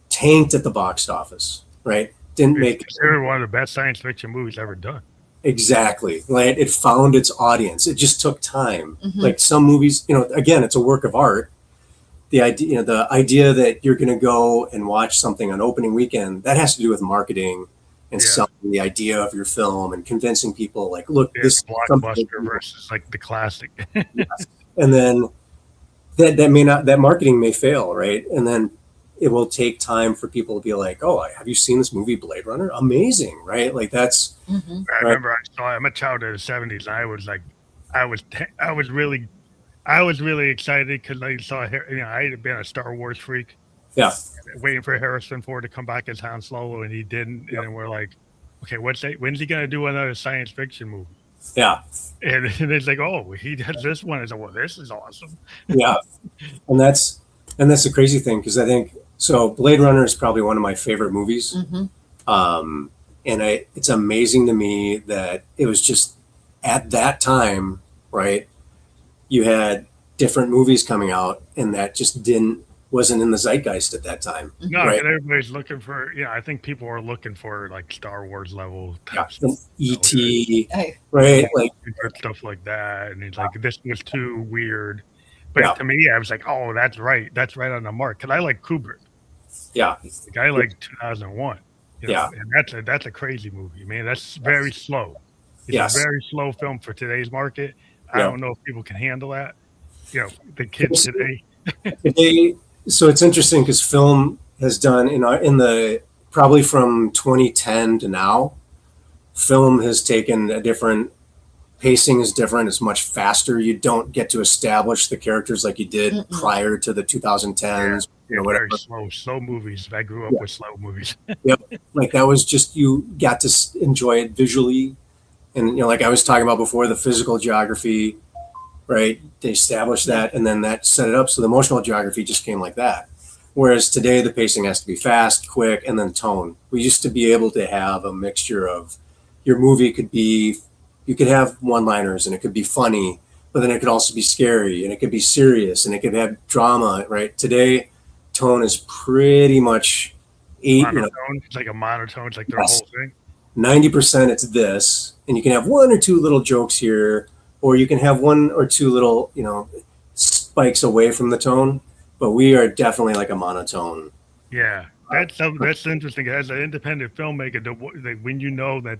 tanked at the box office, right? Didn't make it. Considered one of the best science fiction movies ever done. Exactly. Right. It found its audience. It just took time. Like some movies, again, it's a work of art. The idea that you're going to go and watch something on opening weekend, that has to do with marketing and selling the idea of your film and convincing people, like, look, this blockbuster versus like the classic. Yes. And then that marketing may fail, right? And then it will take time for people to be like, oh, have you seen this movie Blade Runner? Amazing, right? Like, that's. I remember I'm a child of the 70s, and I was like, I was really excited because I saw, I had been a Star Wars freak. Yeah. Waiting for Harrison Ford to come back as Han Solo, and he didn't. Yep. And we're like, okay, when's he going to do another science fiction movie? Yeah. And it's like, oh, he does this one. It's like, well, this is awesome. Yeah. And that's the crazy thing, because I think, so Blade Runner is probably one of my favorite movies. And it's amazing to me that it was just at that time, right? You had different movies coming out, and that just wasn't in the zeitgeist at that time. No, right? And everybody's looking for, I think people are looking for like Star Wars level type stuff. E.T., right? Like stuff like that. And it's like, this was too weird. But to me, I was like, oh, that's right. That's right on the mark. Because I like Kubrick. Yeah. Like, I like 2001. And that's a crazy movie, man. That's very slow. It's a very slow film for today's market. I don't know if people can handle that. The kids today. So it's interesting because film has done in the probably from 2010 to now, film has taken a different pacing is different. It's much faster. You don't get to establish the characters like you did prior to the 2010s. Very slow movies. I grew up with slow movies. Yep. Like that was just, you got to enjoy it visually. And, like I was talking about before, the physical geography, right? They established that, and then that set it up. So the emotional geography just came like that. Whereas today, the pacing has to be fast, quick, and then tone. We used to be able to have a mixture of, your movie could be, you could have one-liners, and it could be funny, but then it could also be scary, and it could be serious, and it could have drama, right? Today, tone is pretty much monotone. It's like a monotone. It's like their whole thing. 90% it's this, and you can have one or two little jokes here, or you can have one or two little, spikes away from the tone, but we are definitely like a monotone. Yeah, that's interesting. As an independent filmmaker,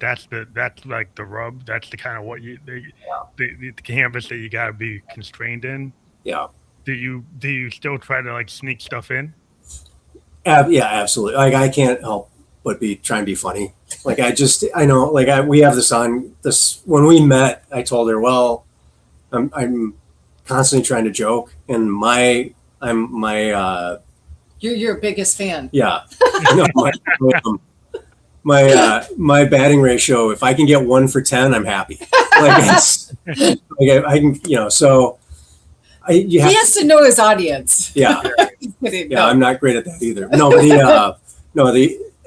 that's like the rub. That's the kind of what the canvas that you got to be constrained in. Yeah. Do you still try to like sneak stuff in? Yeah, absolutely. Like I can't help but try and be funny. Like I know, like we have this on this, when we met, I told her, well, I'm constantly trying to joke, and you're your biggest fan. Yeah. My batting ratio, if I can get 1 for 10, I'm happy. Like it's like I can, so he has to know his audience. Yeah. Yeah, I'm not great at that either. No, but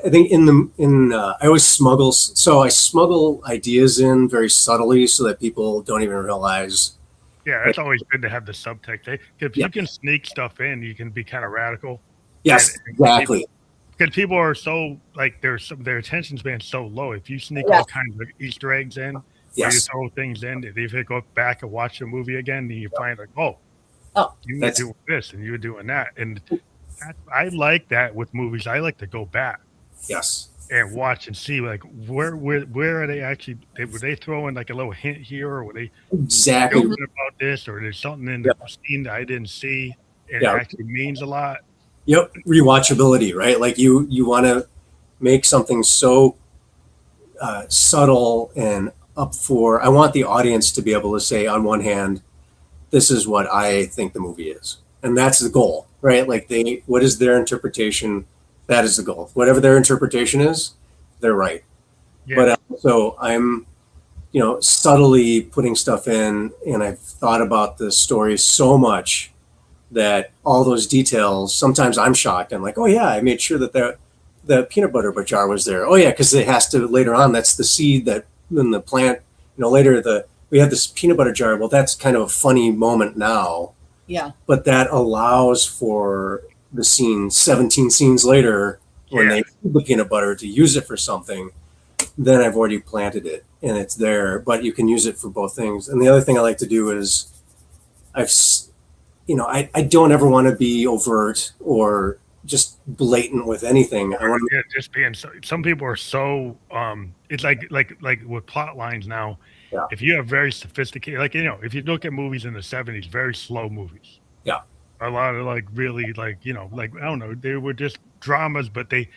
I think I always smuggle. So I smuggle ideas in very subtly so that people don't even realize. Yeah, it's always good to have the subtext. If you can sneak stuff in, you can be kind of radical. Yes, exactly. Because people are so like their attention span's so low. If you sneak all kinds of Easter eggs in, or you throw things in, if you go back and watch the movie again, then you find like, you were doing this and you were doing that, and I like that with movies. I like to go back. Yes. And watch and see like where are they actually? Were they throwing like a little hint here, or were they exactly about this, or there's something in the scene that I didn't see, and it actually means a lot. Yep, rewatchability, right? Like you want to make something so subtle and up for. I want the audience to be able to say, on one hand, this is what I think the movie is, and that's the goal, right? Like what is their interpretation? That is the goal. Whatever their interpretation is, they're right. Yeah. But also, I'm, subtly putting stuff in, and I've thought about the story so much that all those details, sometimes I'm shocked. I'm like, oh yeah, I made sure that the peanut butter jar was there. Oh yeah, because it has to later on. That's the seed that in the plant. Later we have this peanut butter jar. Well, that's kind of a funny moment now. Yeah. But that allows for the scene 17 scenes later when they feed the peanut butter to use it for something. Then I've already planted it and it's there, but you can use it for both things. And the other thing I like to do is I don't ever want to be overt or just blatant with anything. I want to just being some people are so it's like with plot lines now. Yeah. If you have very sophisticated, if you look at movies in the 70s, very slow movies. Yeah. A lot of really I don't know, they were just dramas, but the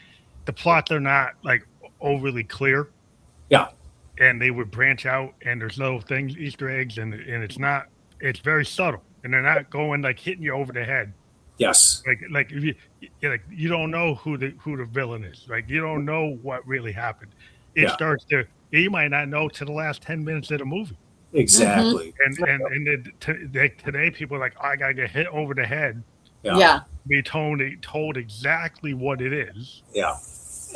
plots are not overly clear. Yeah. And they would branch out and there's little things, Easter eggs, and it's very subtle. And they're not going hitting you over the head. Yes. If you don't know who the villain is. You don't know what really happened. It starts to, you might not know to the last 10 minutes of the movie. Exactly. And today people are like, I gotta get hit over the head. Yeah. Be told exactly what it is. Yeah.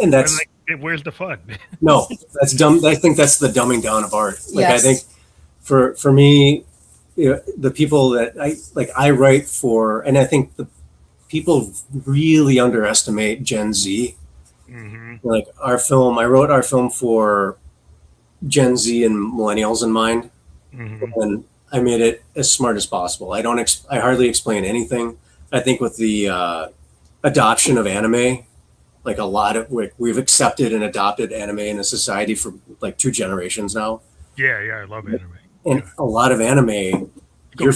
And that's where's the fun? No, that's dumb. I think that's the dumbing down of art. Yes. I think for me, the people that I write for, and I think the people really underestimate Gen Z. Mm-hmm. I wrote our film for Gen Z and millennials in mind, and I made it as smart as possible. I hardly explain anything. I think with the adoption of anime, a lot of we've accepted and adopted anime in a society for 2 generations now. Yeah, I love anime. And a lot of anime, you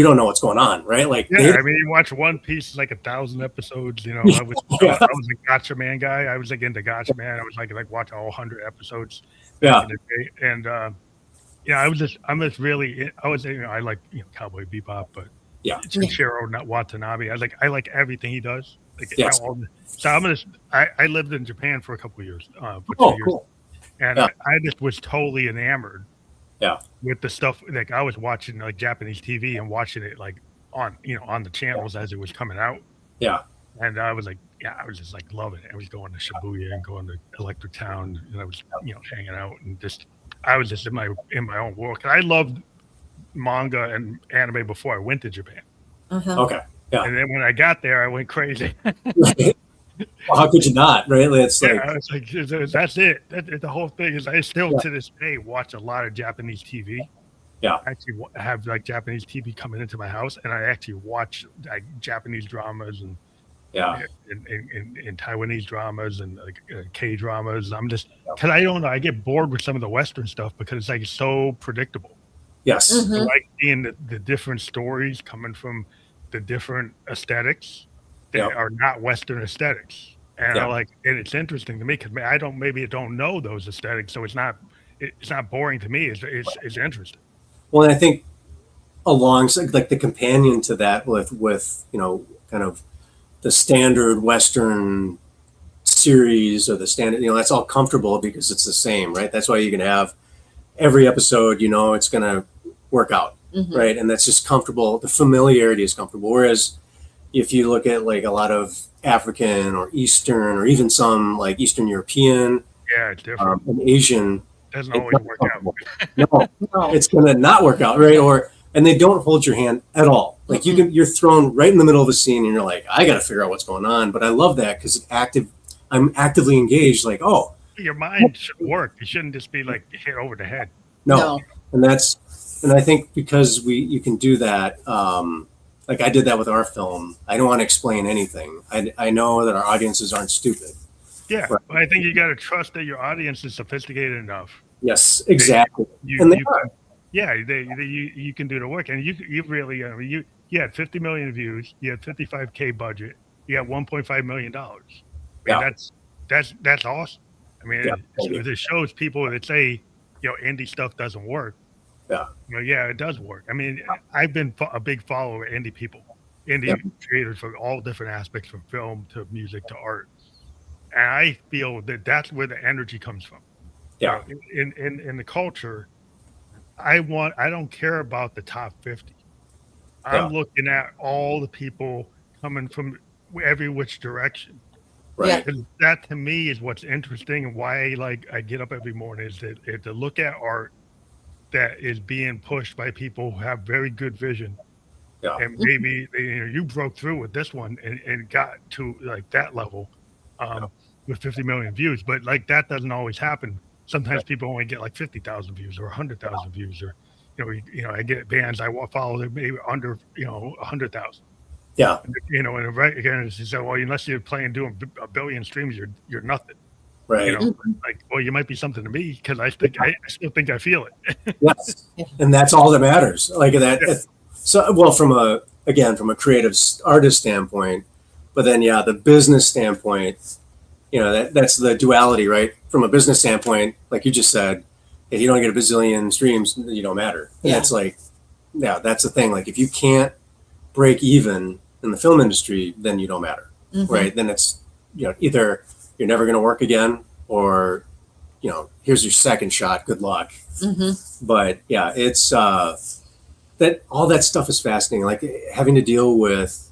don't know what's going on, right? You watch One Piece is 1,000 episodes. I was a Gotcha Man guy. I was into Gotcha Man. I was watching all 100 episodes. Yeah. And I like Cowboy Bebop, but Shinichiro Watanabe. I like everything he does. I lived in Japan for a couple of years. For 2 years. Cool. And I just was totally enamored. Yeah. With the stuff, I was watching Japanese TV and watching it on the channels as it was coming out. Yeah. And I was I was just loving it. I was going to Shibuya and going to Electric Town, and I was hanging out and I was just in my own world. I loved manga and anime before I went to Japan. Okay. Yeah. And then when I got there, I went crazy. Well, how could you not, right? I was that's it. The whole thing is I still to this day watch a lot of Japanese TV. Yeah. I actually have Japanese TV coming into my house, and I actually watch Japanese dramas and Taiwanese dramas and K dramas. I'm just because I don't know. I get bored with some of the Western stuff because it's so predictable. Yes. I like seeing the different stories coming from the different aesthetics that are not Western aesthetics. And and it's interesting to me because I don't know those aesthetics, so it's not boring to me. It's interesting. Well, and I think alongside the companion to that with kind of the standard Western series or the standard, that's all comfortable because it's the same, right? That's why you can have every episode, it's going to work out, right? And that's just comfortable. The familiarity is comfortable. Whereas if you look at a lot of African or Eastern or even some Eastern European, it's different. And Asian, doesn't always work out. No, it's going to not work out, right? And they don't hold your hand at all. You're thrown right in the middle of a scene and you're like, I got to figure out what's going on. But I love that because I'm actively engaged. Your mind should work. You shouldn't just be hit over the head. No. And I think because you can do that. I did that with our film. I don't want to explain anything. I know that our audiences aren't stupid. Yeah, but I think you got to trust that your audience is sophisticated enough. Yes, exactly. You can do the work, and you really you had 50 million views, you had 55K budget, you had $1.5 million. That's awesome. I mean, Yeah. it shows people that say, indie stuff doesn't work. Yeah. Yeah, it does work. I mean, I've been a big follower of indie people, Yeah. indie creators from all different aspects, from film to music to art. And I feel that that's where the energy comes from. Yeah. In the culture, I don't care about the top 50. Yeah. I'm looking at all the people coming from every which direction. Right. And that to me is what's interesting, and why I get up every morning is to look at art that is being pushed by people who have very good vision. Yeah. And maybe you broke through with this one and got to that level with 50 million views, but that doesn't always happen. Sometimes people only get 50,000 views or 100,000 views, or I get bands I follow that maybe under 100,000. Yeah. And right again, she said, well, unless you're doing a billion streams, you're nothing. Right. Well, you might be something to me, because I still think I feel it. Yes. And that's all that matters. Like that. Yeah. So, well, from a creative artist standpoint, but then, the business standpoint, that's the duality, right? From a business standpoint, like you just said, if you don't get a bazillion streams, you don't matter. And it's that's the thing. Like, if you can't break even in the film industry, then you don't matter, right? Then it's, either you're never going to work again, or, here's your second shot. Good luck. But it's that all that stuff is fascinating. Like, having to deal with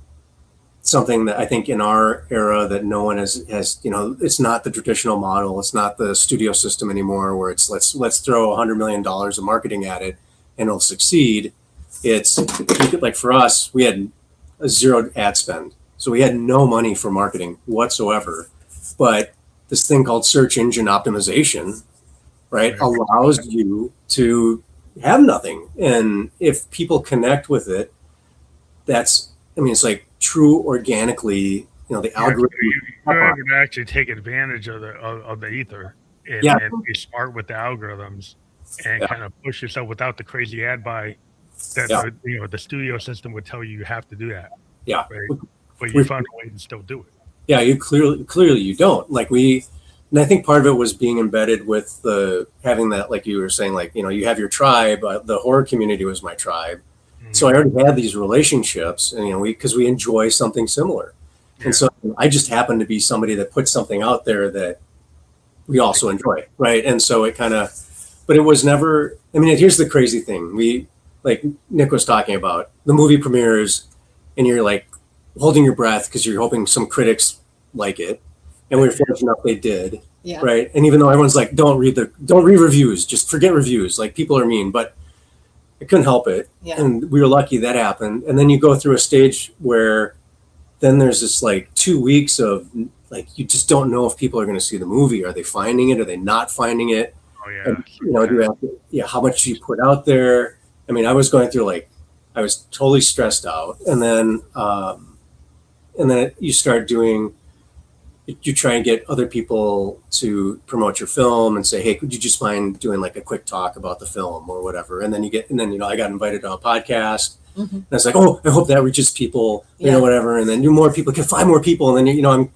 something that I think in our era that no one has, it's not the traditional model. It's not the studio system anymore, where it's let's throw $100 million of marketing at it and it'll succeed. It's like, for us, we had a zero ad spend. So we had no money for marketing whatsoever. But this thing called search engine optimization, right, allows you to have nothing. And if people connect with it, it's like true organically, the algorithm. You're able to actually take advantage of the ether and be smart with the algorithms and kind of push yourself without the crazy ad buy that the studio system would tell you have to do that. Yeah. Right? But you found a way to still do it. Yeah, you clearly you don't. And I think part of it was being embedded with having that, like you were saying, you have your tribe. The horror community was my tribe. So I already had these relationships, and because we enjoy something similar. And so I just happened to be somebody that put something out there that we also enjoy, right? And so it kind of, but it was never, here's the crazy thing. We, like Nick was talking about, the movie premieres, and you're holding your breath because you're hoping some critics like it. And we were fortunate enough they did, right? And even though everyone's like, don't read reviews, just forget reviews. Like, people are mean, but I couldn't help it. Yeah. And we were lucky that happened. And then you go through a stage where then there's this 2 weeks of you just don't know if people are going to see the movie. Are they finding it? Are they not finding it? Oh yeah. And, do you have to, how much do you put out there? I was going through I was totally stressed out. And then you start doing, you try and get other people to promote your film and say, hey, could you just mind doing a quick talk about the film or whatever? And then I got invited on a podcast, and I was like, oh, I hope that reaches people, whatever. And then more people, get 5 more people. And then, I'm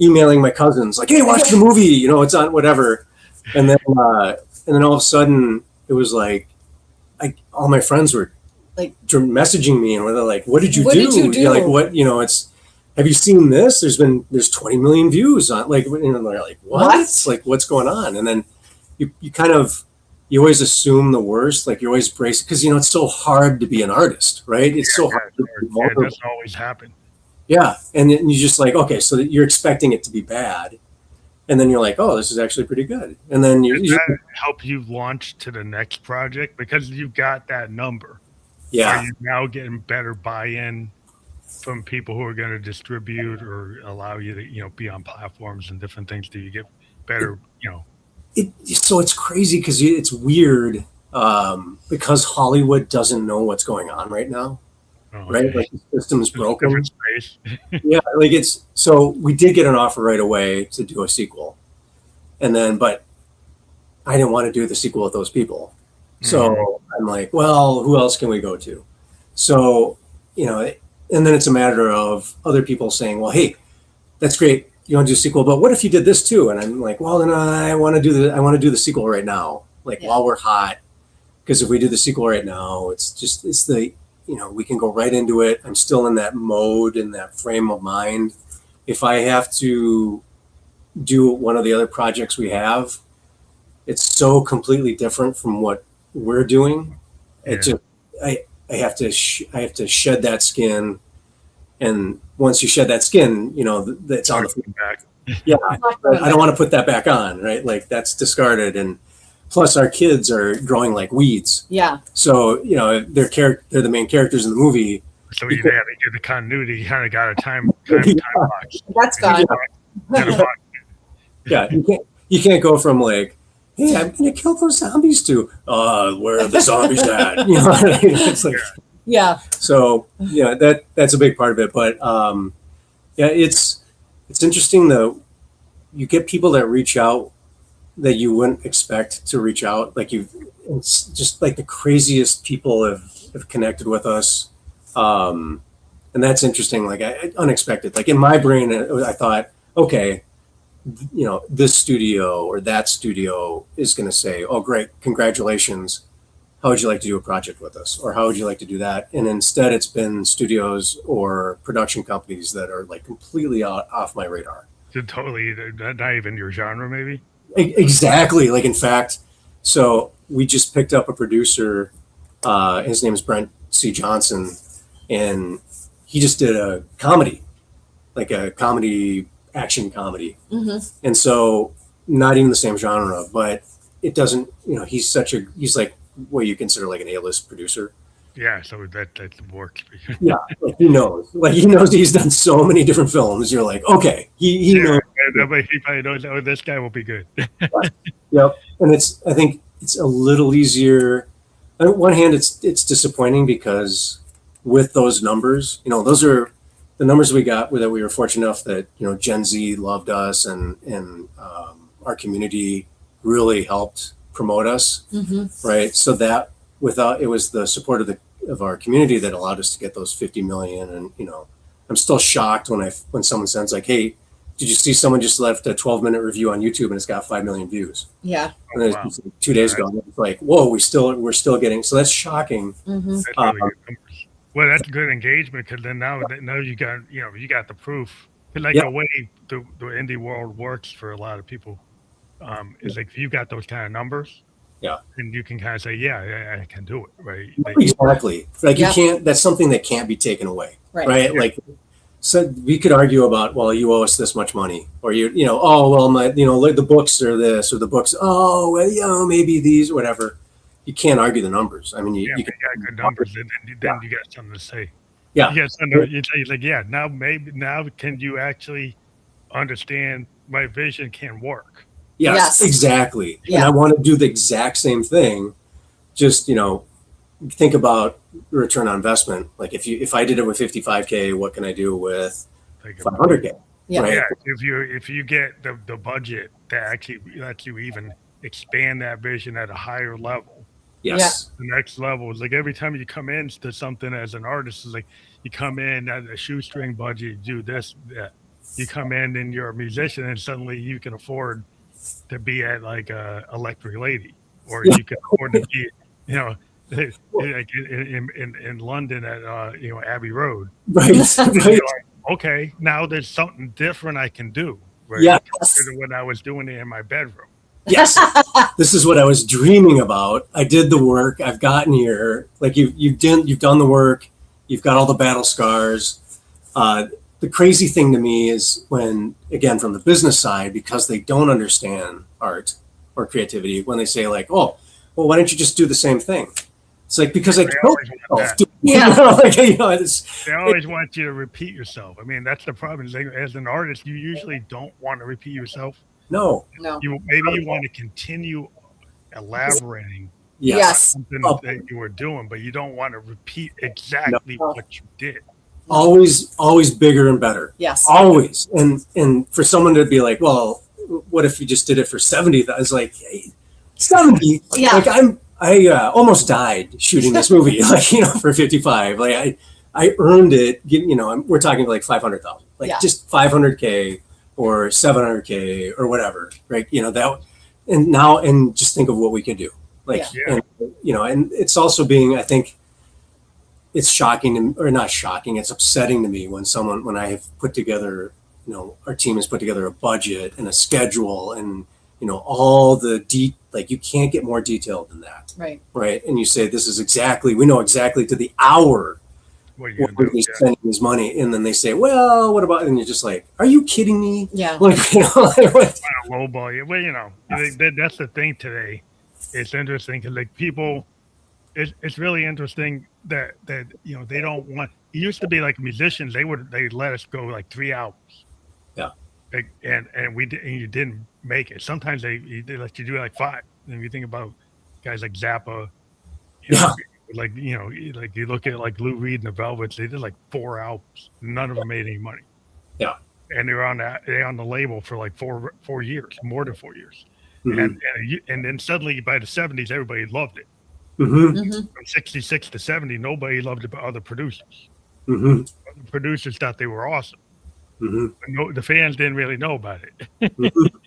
emailing my cousins, hey, watch the movie, it's on whatever. And then all of a sudden it was all my friends were messaging me, and they're like, what did you do? What, it's, have you seen this? There's 20 million views on, they're like, what? What's going on? And then you always assume the worst. You always brace, because it's so hard to be an artist, right? It's so hard. It doesn't always happen. Yeah, and then you just okay, so you're expecting it to be bad, and then you're like, oh, this is actually pretty good. And then Does that help you launch to the next project, because you've got that number? Yeah, are you now getting better buy-in from people who are going to distribute or allow you to, be on platforms and different things? Do you get better, So it's crazy because it's weird because Hollywood doesn't know what's going on right now, right? The system is broken. Yeah, so we did get an offer right away to do a sequel, and then, but I didn't want to do the sequel with those people. So I'm like, well, who else can we go to? So, and then it's a matter of other people saying, well, hey, that's great. you want to do a sequel, but what if you did this too? And I'm like, well, then I want to do the sequel right now, like while we're hot. Because if we do the sequel right now, it's the, we can go right into it. I'm still in that mode, in that frame of mind. If I have to do one of the other projects we have, it's so completely different from what we're doing. It just, I have to shed that skin. And once you shed that skin, it's on the back. Yeah, I don't want to put that back on, right? Like that's discarded. And plus our kids are growing like weeds. Yeah. So, they're the main characters in the movie. So you had to get the continuity. You kind of got a time box. That's gone. Yeah, you can't go from like, hey, I'm gonna kill those zombies to where are the zombies at? It's like Yeah. So that's a big part of it. But it's interesting though. You get people that reach out that you wouldn't expect to reach out. Like it's just like the craziest people have connected with us. And that's interesting. Like unexpected. Like in my brain, I thought, okay, this studio or that studio is going to say, oh, great, congratulations. How would you like to do a project with us? Or how would you like to do that? And instead it's been studios or production companies that are like completely off my radar. So totally not even your genre, maybe? Exactly. Like, in fact, so we just picked up a producer. His name is Brent C. Johnson, and he just did a comedy, like a comedy, action comedy. Mm-hmm. And so not even the same genre, but it doesn't, he's like what you consider like an A-list producer. Yeah, so that works. Yeah, like he knows he's done so many different films. You're like, okay, he knows. He probably knows, oh, this guy will be good. Yep, and I think it's a little easier. On one hand, it's disappointing because with those numbers, those are the numbers we got that we were fortunate enough that Gen Z loved us and our community really helped promote us, Mm-hmm. right? So that it was the support of our community that allowed us to get those 50 million. And I'm still shocked when someone sends like, hey, did you see someone just left a 12-minute review on YouTube and it's got 5 million views? Yeah. And it was 2 days ago, and it's like, whoa, we're still getting. So that's shocking. Mm-hmm. That's really good numbers. Well, that's good engagement because then now you got you got the proof. Like the way the indie world works for a lot of people is like if you got those kind of numbers. Yeah. And you can kind of say, yeah, I can do it, right? Exactly. Like you can't. That's something that can't be taken away, right? Yeah. Like, so we could argue about, well, you owe us this much money, or oh, well, like the books are this, or the books, oh, well, maybe these, whatever. You can't argue the numbers. I mean, you got good numbers, and then you got something to say. Yeah. You got something. You say like, now can you actually understand my vision can work? Yes, exactly. Yeah. And I want to do the exact same thing. Just, think about return on investment. Like if I did it with 55K, what can I do with 500K? Yeah. Right? Yeah. If you get the budget that actually lets you even expand that vision at a higher level. Yes. The next level is like every time you come in to something as an artist, is like you come in at a shoestring budget, you do this, that. You come in and you're a musician and suddenly you can afford to be at like a Electric Lady, or you can afford to be, like in London at Abbey Road. Right. Like, okay, now there's something different I can do. Right? Yes. Compared to when I was doing it in my bedroom. Yes. This is what I was dreaming about. I did the work. I've gotten here. Like you've done the work. You've got all the battle scars. The crazy thing to me is when, again, from the business side, because they don't understand art or creativity, when they say like, oh, well, why don't you just do the same thing? It's like, because I told myself to. They always want you to repeat yourself. I mean, that's the problem. As an artist, you usually don't want to repeat yourself. No. Maybe you want to continue elaborating something that you were doing, but you don't want to repeat exactly what you did. Always bigger and better. Yes. Always. And for someone to be like, well, what if you just did it for 70? I was like, hey, 70. Yeah. Like I almost died shooting this movie, for 55. Like I earned it. We're talking like 500,000, just 500K or 700K or whatever, right? That, and just think of what we could do. Like, Yeah. And it's also being, I think it's shocking, or not shocking, it's upsetting to me when I have put together, our team has put together a budget and a schedule and, all the like you can't get more detailed than that. Right. Right. And you say, we know exactly to the hour What what we're spending this money. And then they say, well, what about, and you're just like, are you kidding me? Yeah. Like, lowball you. Well, that's the thing today. It's interesting because like people, it's really interesting that they don't want. It used to be like musicians, they let us go like 3 hours. Yeah. Like, and you didn't make it. Sometimes they let you do like 5. And you think about guys like Zappa, like like you look at like Lou Reed and the Velvets, they did like 4 albums. None of them made any money. Yeah. And they're on the label for like 4 years, more than 4 years. Mm-hmm. And then suddenly by the 70s, everybody loved it. Mm-hmm. Mm-hmm. From 66 to 70, nobody loved it but other producers. Mm-hmm. Other producers thought they were awesome. Mm-hmm. But no, the fans didn't really know about it. Mm-hmm.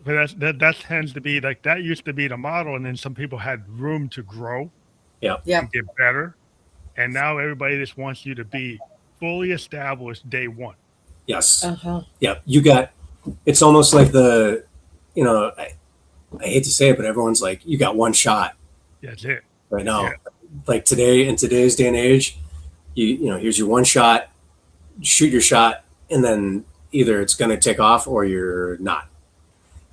But that tends to be like, that used to be the model, and then some people had room to grow, and get better, and now everybody just wants you to be fully established day one. Yes. Uh-huh. Yeah. It's almost like I hate to say it, but everyone's like, you got one shot. That's it. Right now. Yeah. Like in today's day and age, here's your one shot, shoot your shot, and then either it's going to take off or you're not.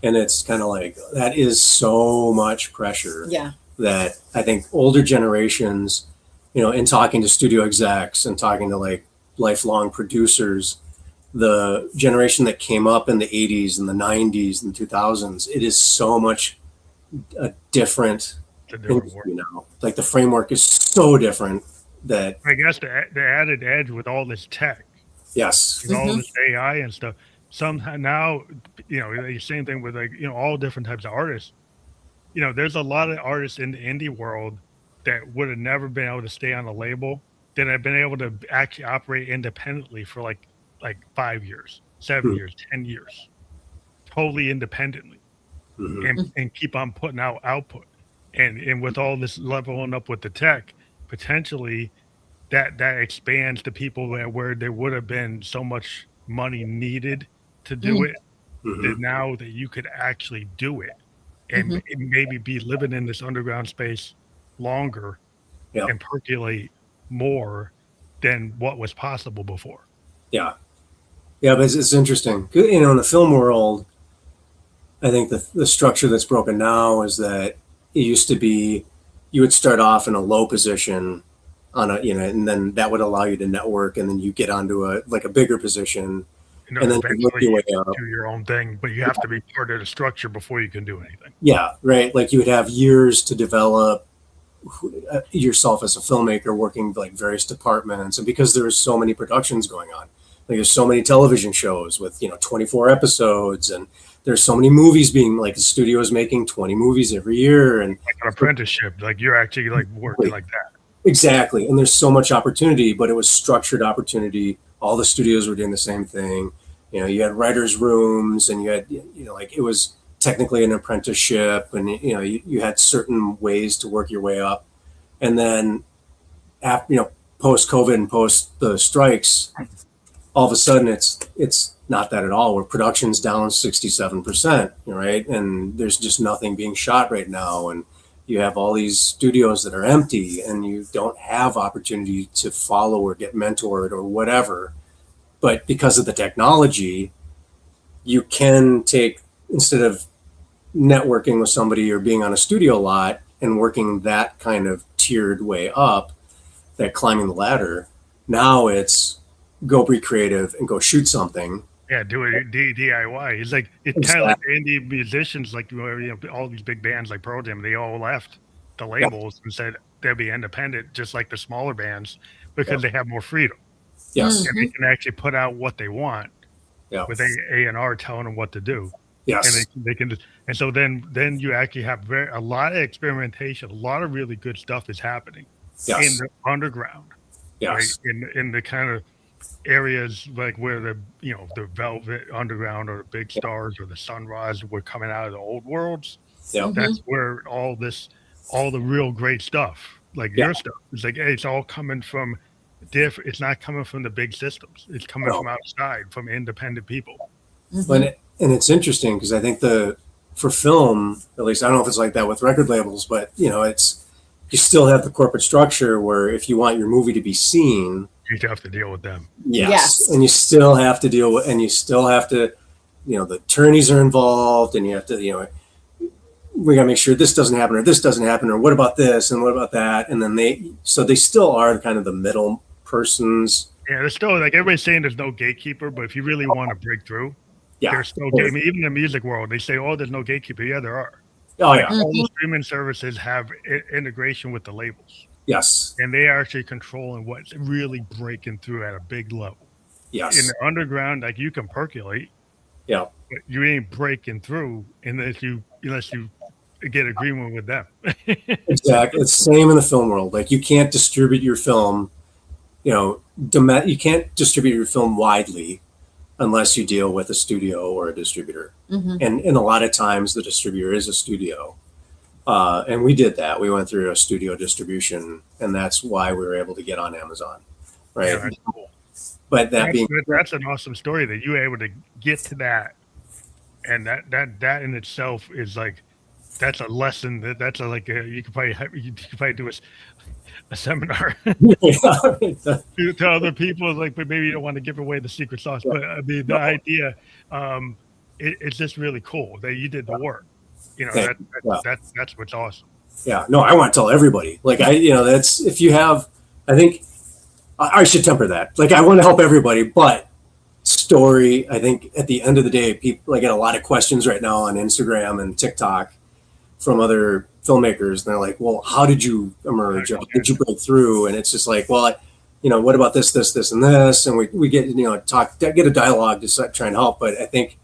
And it's kind of like, that is so much pressure that I think older generations, in talking to studio execs and talking to like lifelong producers, the generation that came up in the 80s and the 90s and 2000s, it is so much a different industry now. Like the framework is so different that I guess the added edge with all this tech, yes, with all this AI and stuff. Somehow now, the same thing with like all different types of artists. There's a lot of artists in the indie world that would have never been able to stay on a label, that have been able to actually operate independently for like 5 years, 7 years, 10 years, totally independently, and keep on putting out output. And with all this leveling up with the tech, potentially that expands to people where there would have been so much money needed to do it, that now that you could actually do it and maybe be living in this underground space longer and percolate more than what was possible before. Yeah, but it's interesting. In the film world, I think the structure that's broken now is that it used to be you would start off in a low position on and then that would allow you to network, and then you get onto a bigger position, and then you work your way up. Do your own thing, but you have to be part of the structure before you can do anything. Yeah, right. Like you would have years to develop yourself as a filmmaker, working like various departments, and because there's so many productions going on, like there's so many television shows with 24 episodes, and there's so many movies being, like the studio is making 20 movies every year, and like an apprenticeship, like you're actually like working like that. Exactly. And there's so much opportunity, but it was structured opportunity. All the studios were doing the same thing. You had writers' rooms, and you had, like it was technically an apprenticeship, and you had certain ways to work your way up. And then after, post COVID and post the strikes, all of a sudden it's not that at all, where production's down 67%, right? And there's just nothing being shot right now. And you have all these studios that are empty, and you don't have opportunity to follow or get mentored or whatever. But because of the technology, you can take, instead of networking with somebody or being on a studio lot and working that kind of tiered way up, that climbing the ladder, now it's go be creative and go shoot something. Yeah, do it DIY. It's like kind of like indie musicians, like all these big bands like Pearl Jam. They all left the labels and said they'll be independent, just like the smaller bands, because they have more freedom. Yes, and they can actually put out what they want. With A&R telling them what to do. Yes, and they can. And so then you actually have a lot of experimentation. A lot of really good stuff is happening in the underground. Yes, right? In the kind of areas like where the Velvet Underground or the big stars or the Sunrise were coming out of the old worlds. Yeah. That's where all the real great stuff, like Yeah. your stuff, it's like, hey, it's all coming from different. It's not coming from the big systems. It's coming No. from outside, from independent people. And it's interesting because I think for film, at least, I don't know if it's like that with record labels, but you still have the corporate structure where if you want your movie to be seen, You have to deal with them. Yes. and you still have to deal with, and you still have to, the attorneys are involved, and you have to, we got to make sure this doesn't happen or this doesn't happen or what about this and what about that, and then they still are kind of the middle persons. Yeah, there's still, like, everybody's saying there's no gatekeeper, but if you really want to break through, Yeah. there's still even in the music world, they say, oh, there's no gatekeeper. Yeah, there are. Oh yeah. All the streaming services have integration with the labels, Yes. and they are actually controlling what's really breaking through at a big level. Yes. In the underground, like, you can percolate, Yeah. but you ain't breaking through unless you get agreement with them. Exactly. It's the same in the film world. Like, you can't distribute your film, you can't distribute your film widely unless you deal with a studio or a distributor. And a lot of times the distributor is a studio. And we did that. We went through a studio distribution, and that's why we were able to get on Amazon. Right. Yeah, that's cool. But that's an awesome story that you were able to get to that. And that in itself is like, that's a lesson you could probably do a seminar to other people, like, but maybe you don't want to give away the secret sauce. But I mean, the idea, it's just really cool that you did the work. That's what's awesome. Yeah, no, I want to tell everybody. Like, that's, if you have, I think I should temper that. Like, I want to help everybody, but story, I think at the end of the day, people, I get a lot of questions right now on Instagram and TikTok from other filmmakers. And they're like, well, how did you emerge? How did you break through? And it's just like, well, what about this, and this? And we get, get a dialogue to try and help. But I think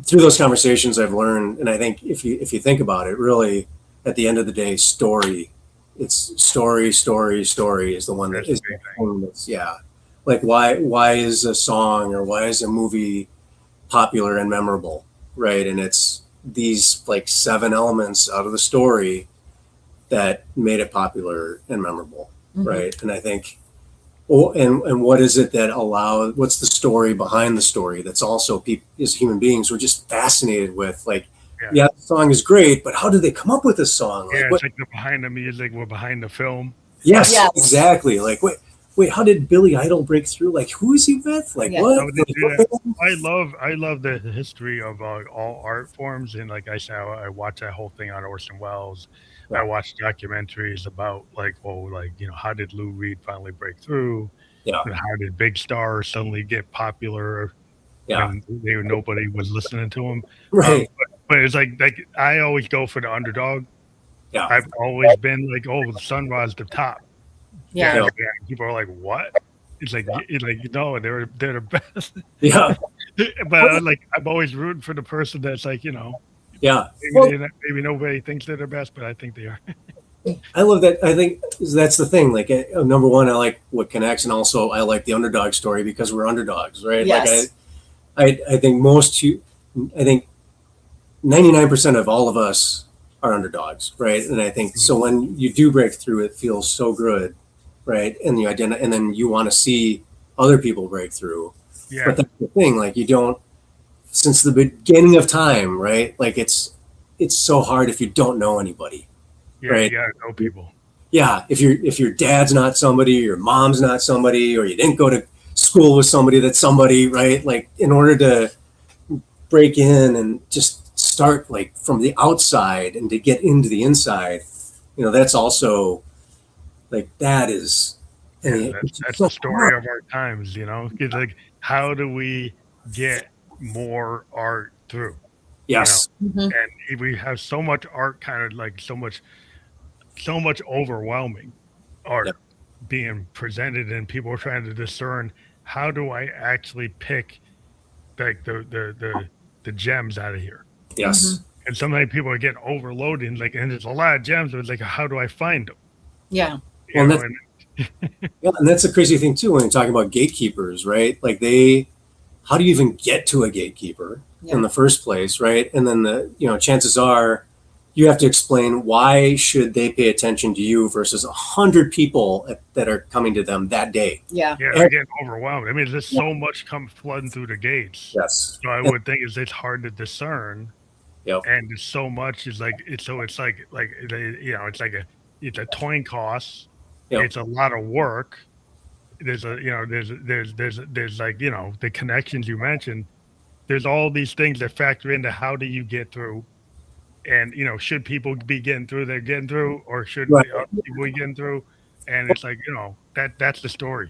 through those conversations I've learned, and I think if you think about it, really, at the end of the day, story, it's story is the one that is the thing that's, like, why is a song or why is a movie popular and memorable, right? And it's these, like, 7 elements out of the story that made it popular and memorable, right? And I think, and what is it that what's the story behind the story that's also, people as human beings, we're just fascinated with, like, the song is great, but how did they come up with this song? Like, it's like, they're behind the music, we're behind the film. Yes, exactly. Like, wait, how did Billy Idol break through? Like, who is he with? Like, what? I love the history of all art forms, and like I said, I watch that whole thing on Orson Welles. I watch documentaries about, like, how did Lou Reed finally break through? Yeah. And how did big stars suddenly get popular? When nobody was listening to them. Right. But it's like I always go for the underdog. Yeah. I've always been like, oh, the Sunrise, the top. Yeah. People are like, what? It's like, they're the best. Yeah. But I'm always rooting for the person that's like, Yeah. Maybe nobody thinks they're the best, but I think they are. I love that. I think that's the thing. Like, number one, I like what connects, and also I like the underdog story because we're underdogs, right? Yes. Like, I think 99% of all of us are underdogs, right? And I think so when you do break through, it feels so good, right? And and then you want to see other people break through. Yeah. But that's the thing, like, you don't, since the beginning of time, right? Like, it's so hard if you don't know anybody. Yeah, right? You gotta know people. Yeah, if your dad's not somebody, your mom's not somebody, or you didn't go to school with somebody that's somebody, right? Like, in order to break in and just start, like, from the outside and to get into the inside, that's also, like, that is, that's the story of our times, It's like, how do we get more art through? Yes. And we have so much art, kind of like so much overwhelming art being presented, and people are trying to discern, how do I actually pick, like, the gems out of here? Yes. And sometimes people are getting overloaded, and there's a lot of gems, but it's like, how do I find them? Yeah. And Yeah, and that's the crazy thing too when you're talking about gatekeepers, right? Like how do you even get to a gatekeeper in the first place, right? And then chances are you have to explain why should they pay attention to you versus 100 people that are coming to them that day. Yeah. Yeah, they're getting overwhelmed. I mean, there's so much come flooding through the gates. Yes. So I would think it's hard to discern. Yep. And there's so much is like it's it's a toin cost. Yep. It's a lot of work. There's like, the connections you mentioned. There's all these things that factor into how do you get through, and should people be getting through, they're getting through, or should Right. people be getting through? And it's like, that's the story.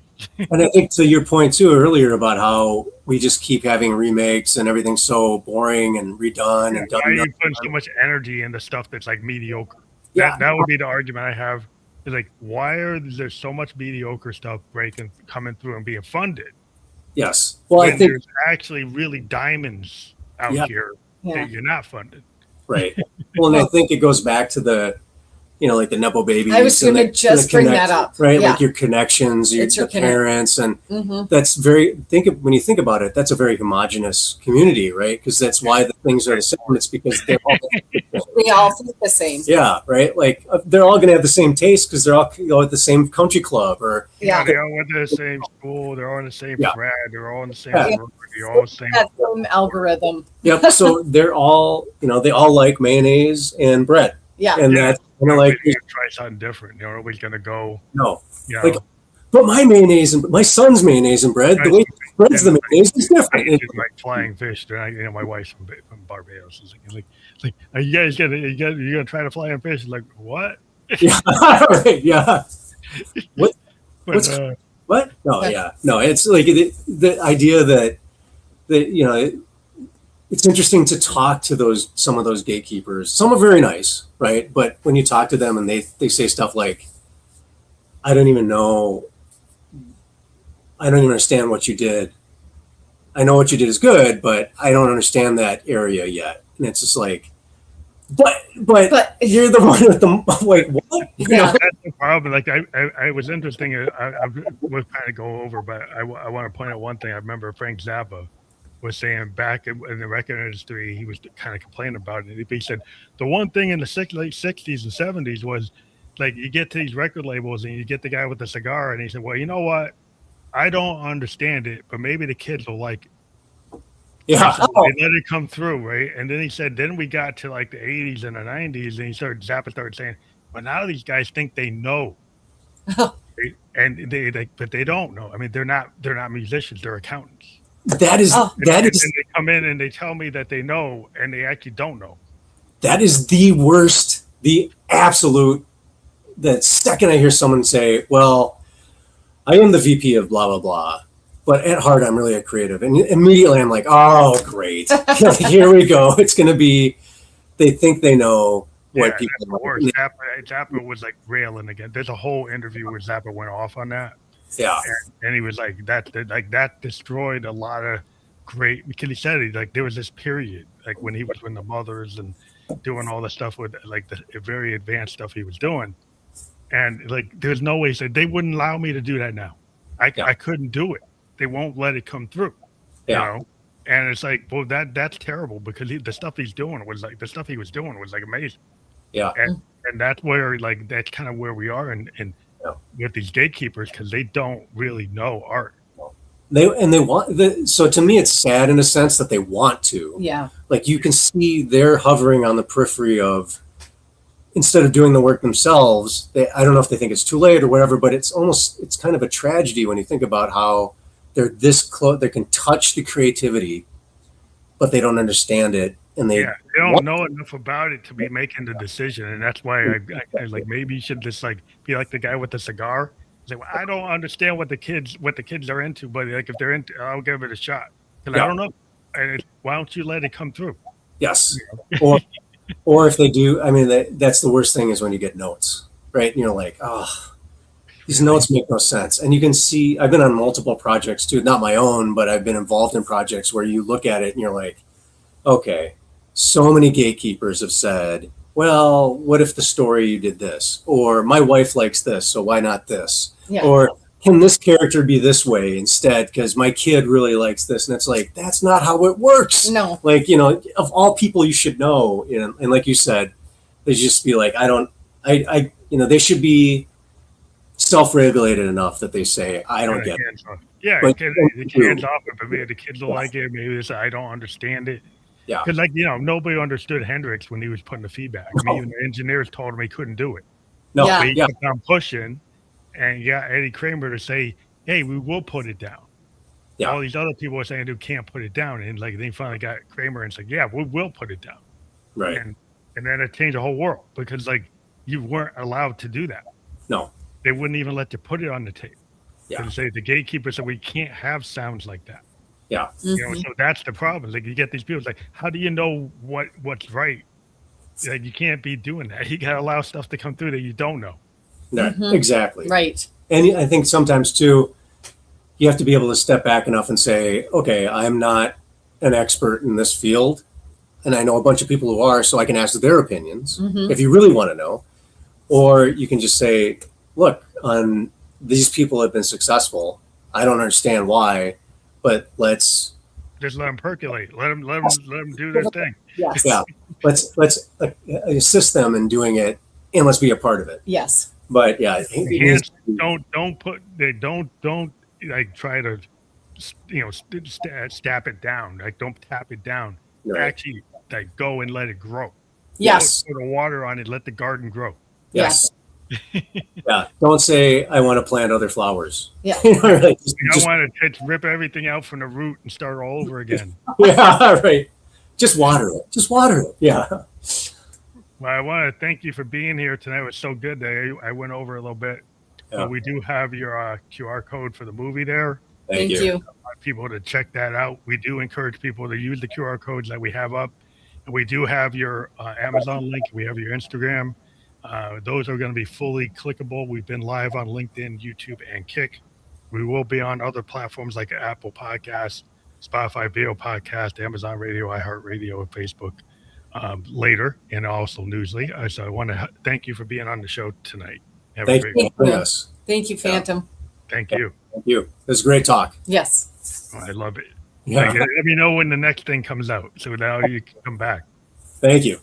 And I think to your point too earlier about how we just keep having remakes and everything's so boring and redone and done. Why are you putting so much energy into stuff that's like mediocre? Yeah. That would be the argument I have. Is like, why are there so much mediocre stuff coming through and being funded? Yes. Well, I think there's actually really diamonds out here that you're not funded. Right. Well, and I think it goes back to the, like the Nepo babies. I was going to just bring that up. Right. Yeah. Like your connections, your parents. And that's when you think about it, that's a very homogenous community, right? Because that's why the things are the same. It's because they're all we all think the same. Yeah. Right. Like they're all going to have the same taste because they're all at the same country club or. Yeah. They all went to the same school. They're all in the same grad. They're all in the same room. They're all the same. That same algorithm. Yep. So they're all, they all like mayonnaise and bread. Yeah. And that's kind of like try something different. Nobody's gonna go. No. Like, but my mayonnaise and my son's mayonnaise and bread, the way he spreads the mayonnaise is different. It's like flying fish. My wife's from Barbados. It's like, are you guys gonna try to fly in fish? Like, what? Yeah. Right. Yeah. What? But, what? No. Yeah. No. It's like the idea that it's interesting to talk to some of those gatekeepers. Some are very nice, right? But when you talk to them and they say stuff like, I don't even understand what you did. I know what you did is good, but I don't understand that area yet. And it's just like, but you're the one with the, wait, what? Yeah. That's the problem. Like I was interesting. I will kind of go over, but I want to point out one thing. I remember Frank Zappa was saying back in the record industry, he was kind of complaining about it. He said the one thing in the late 60s and 70s was like you get to these record labels and you get the guy with the cigar and he said, well, you know what? I don't understand it, but maybe the kids will like it. Yeah. So they let it come through, right? And then he said, then we got to like the 80s and the 90s and Zappa started saying, well, now these guys think they know. Right? And but they don't know. I mean, they're not musicians, they're accountants. That is. And they come in and they tell me that they know, and they actually don't know. That is the worst, the absolute. The second I hear someone say, "Well, I am the VP of blah blah blah," but at heart I'm really a creative, and immediately I'm like, "Oh, great! Here we go. It's going to be." They think they know what people. That's the worst. Zappa was like railing again. There's a whole interview where Zappa went off on that. Yeah, and he was like that destroyed a lot of great, because he said there was this period like when he was with the Mothers and doing all the stuff with like the very advanced stuff he was doing, and like there's no way, he said they wouldn't allow me to do that now. I couldn't do it. They won't let it come through. Yeah. You know? And it's like, well, that's terrible because the stuff he was doing was like amazing. Yeah. And that's where that's kind of where we are in with these gatekeepers, because they don't really know art. So to me it's sad in a sense that they want to. Yeah. Like you can see they're hovering on the periphery of, instead of doing the work themselves, I don't know if they think it's too late or whatever, but it's kind of a tragedy when you think about how they're this close, they can touch the creativity, but they don't understand it. And they don't know enough about it to be making the decision, and that's why I like maybe you should just like be like the guy with the cigar. He's like, well, I don't understand what the kids are into, but like if they're into, I'll give it a shot because I don't know. And why don't you let it come through? Yes, or if they do, I mean that's the worst thing is when you get notes, right? And you're like, oh, these notes make no sense. And you can see I've been on multiple projects too, not my own, but I've been involved in projects where you look at it and you're like, okay. So many gatekeepers have said, well, what if the story you did this? Or my wife likes this, so why not this? Yeah. Or can this character be this way instead? Because my kid really likes this. And it's like, that's not how it works. No. Like, you know, of all people you should know, you know, and like you said, they just be like, you know, they should be self-regulated enough that they say, I don't get it. Yeah, But- the kids off it, but maybe the kids will like it. Maybe they say, I don't understand it. Yeah. Because, like, you know, nobody understood Hendrix when he was putting the feedback. I mean, even the engineers told him he couldn't do it. No, Yeah. But he yeah, kept on pushing, and you got Eddie Kramer to say, hey, we will put it down. Yeah. All these other people were saying, you can't put it down. And, like, they finally got Kramer and said, yeah, we will put it down. right. And then it changed the whole world because, like, you weren't allowed to do that. No, They wouldn't even let you put it on the tape. Yeah. And say the gatekeeper said we can't have sounds like that. yeah, You know, Mhm. so that's the problem. Like you get these people, it's like, how do you know what's right? Like you can't be doing that. You gotta allow stuff to come through that you don't know. yeah, Mhm. exactly. Right. And I think sometimes too, you have to be able to step back enough and say, okay, I'm not an expert in this field, and I know a bunch of people who are, so I can ask their opinions Mhm. if you really want to know. Or you can just say, look, these people have been successful. I don't understand why, but let's Just let them percolate. Let them do their thing. Yes. yeah, let's assist them in doing it, and let's be a part of it. Yes. But yeah, I think it needs to be- Don't like try to stap it down. Like don't tap it down. right. Actually, like go and let it grow. Yes. Put the water on it. Let the garden grow. Yes. Yeah. Don't say I want to plant other flowers. Yeah. You know, like, I want to rip everything out from the root and start all over again. yeah, right. Just water it. Just water it. Yeah. Well, I want to thank you for being here tonight. It was so good that I went over a little bit. Yeah. We do have your QR code for the movie there. Thank you. I want people to check that out. We do encourage people to use the QR codes that we have up. And we do have your Amazon link. We have your Instagram. Those are going to be fully clickable. We've been live on LinkedIn, YouTube, and Kick. We will be on other platforms like Apple Podcasts, Spotify Video Podcast, Amazon Radio, iHeartRadio, and Facebook later, and also Newsly. So I want to thank you for being on the show tonight. Have a Thank great you one. for joining us. Thank you, Phantom. Thank you. Thank you. It was a great talk. Yes. I love it. Yeah. Let me know when the next thing comes out so now you can come back. Thank you.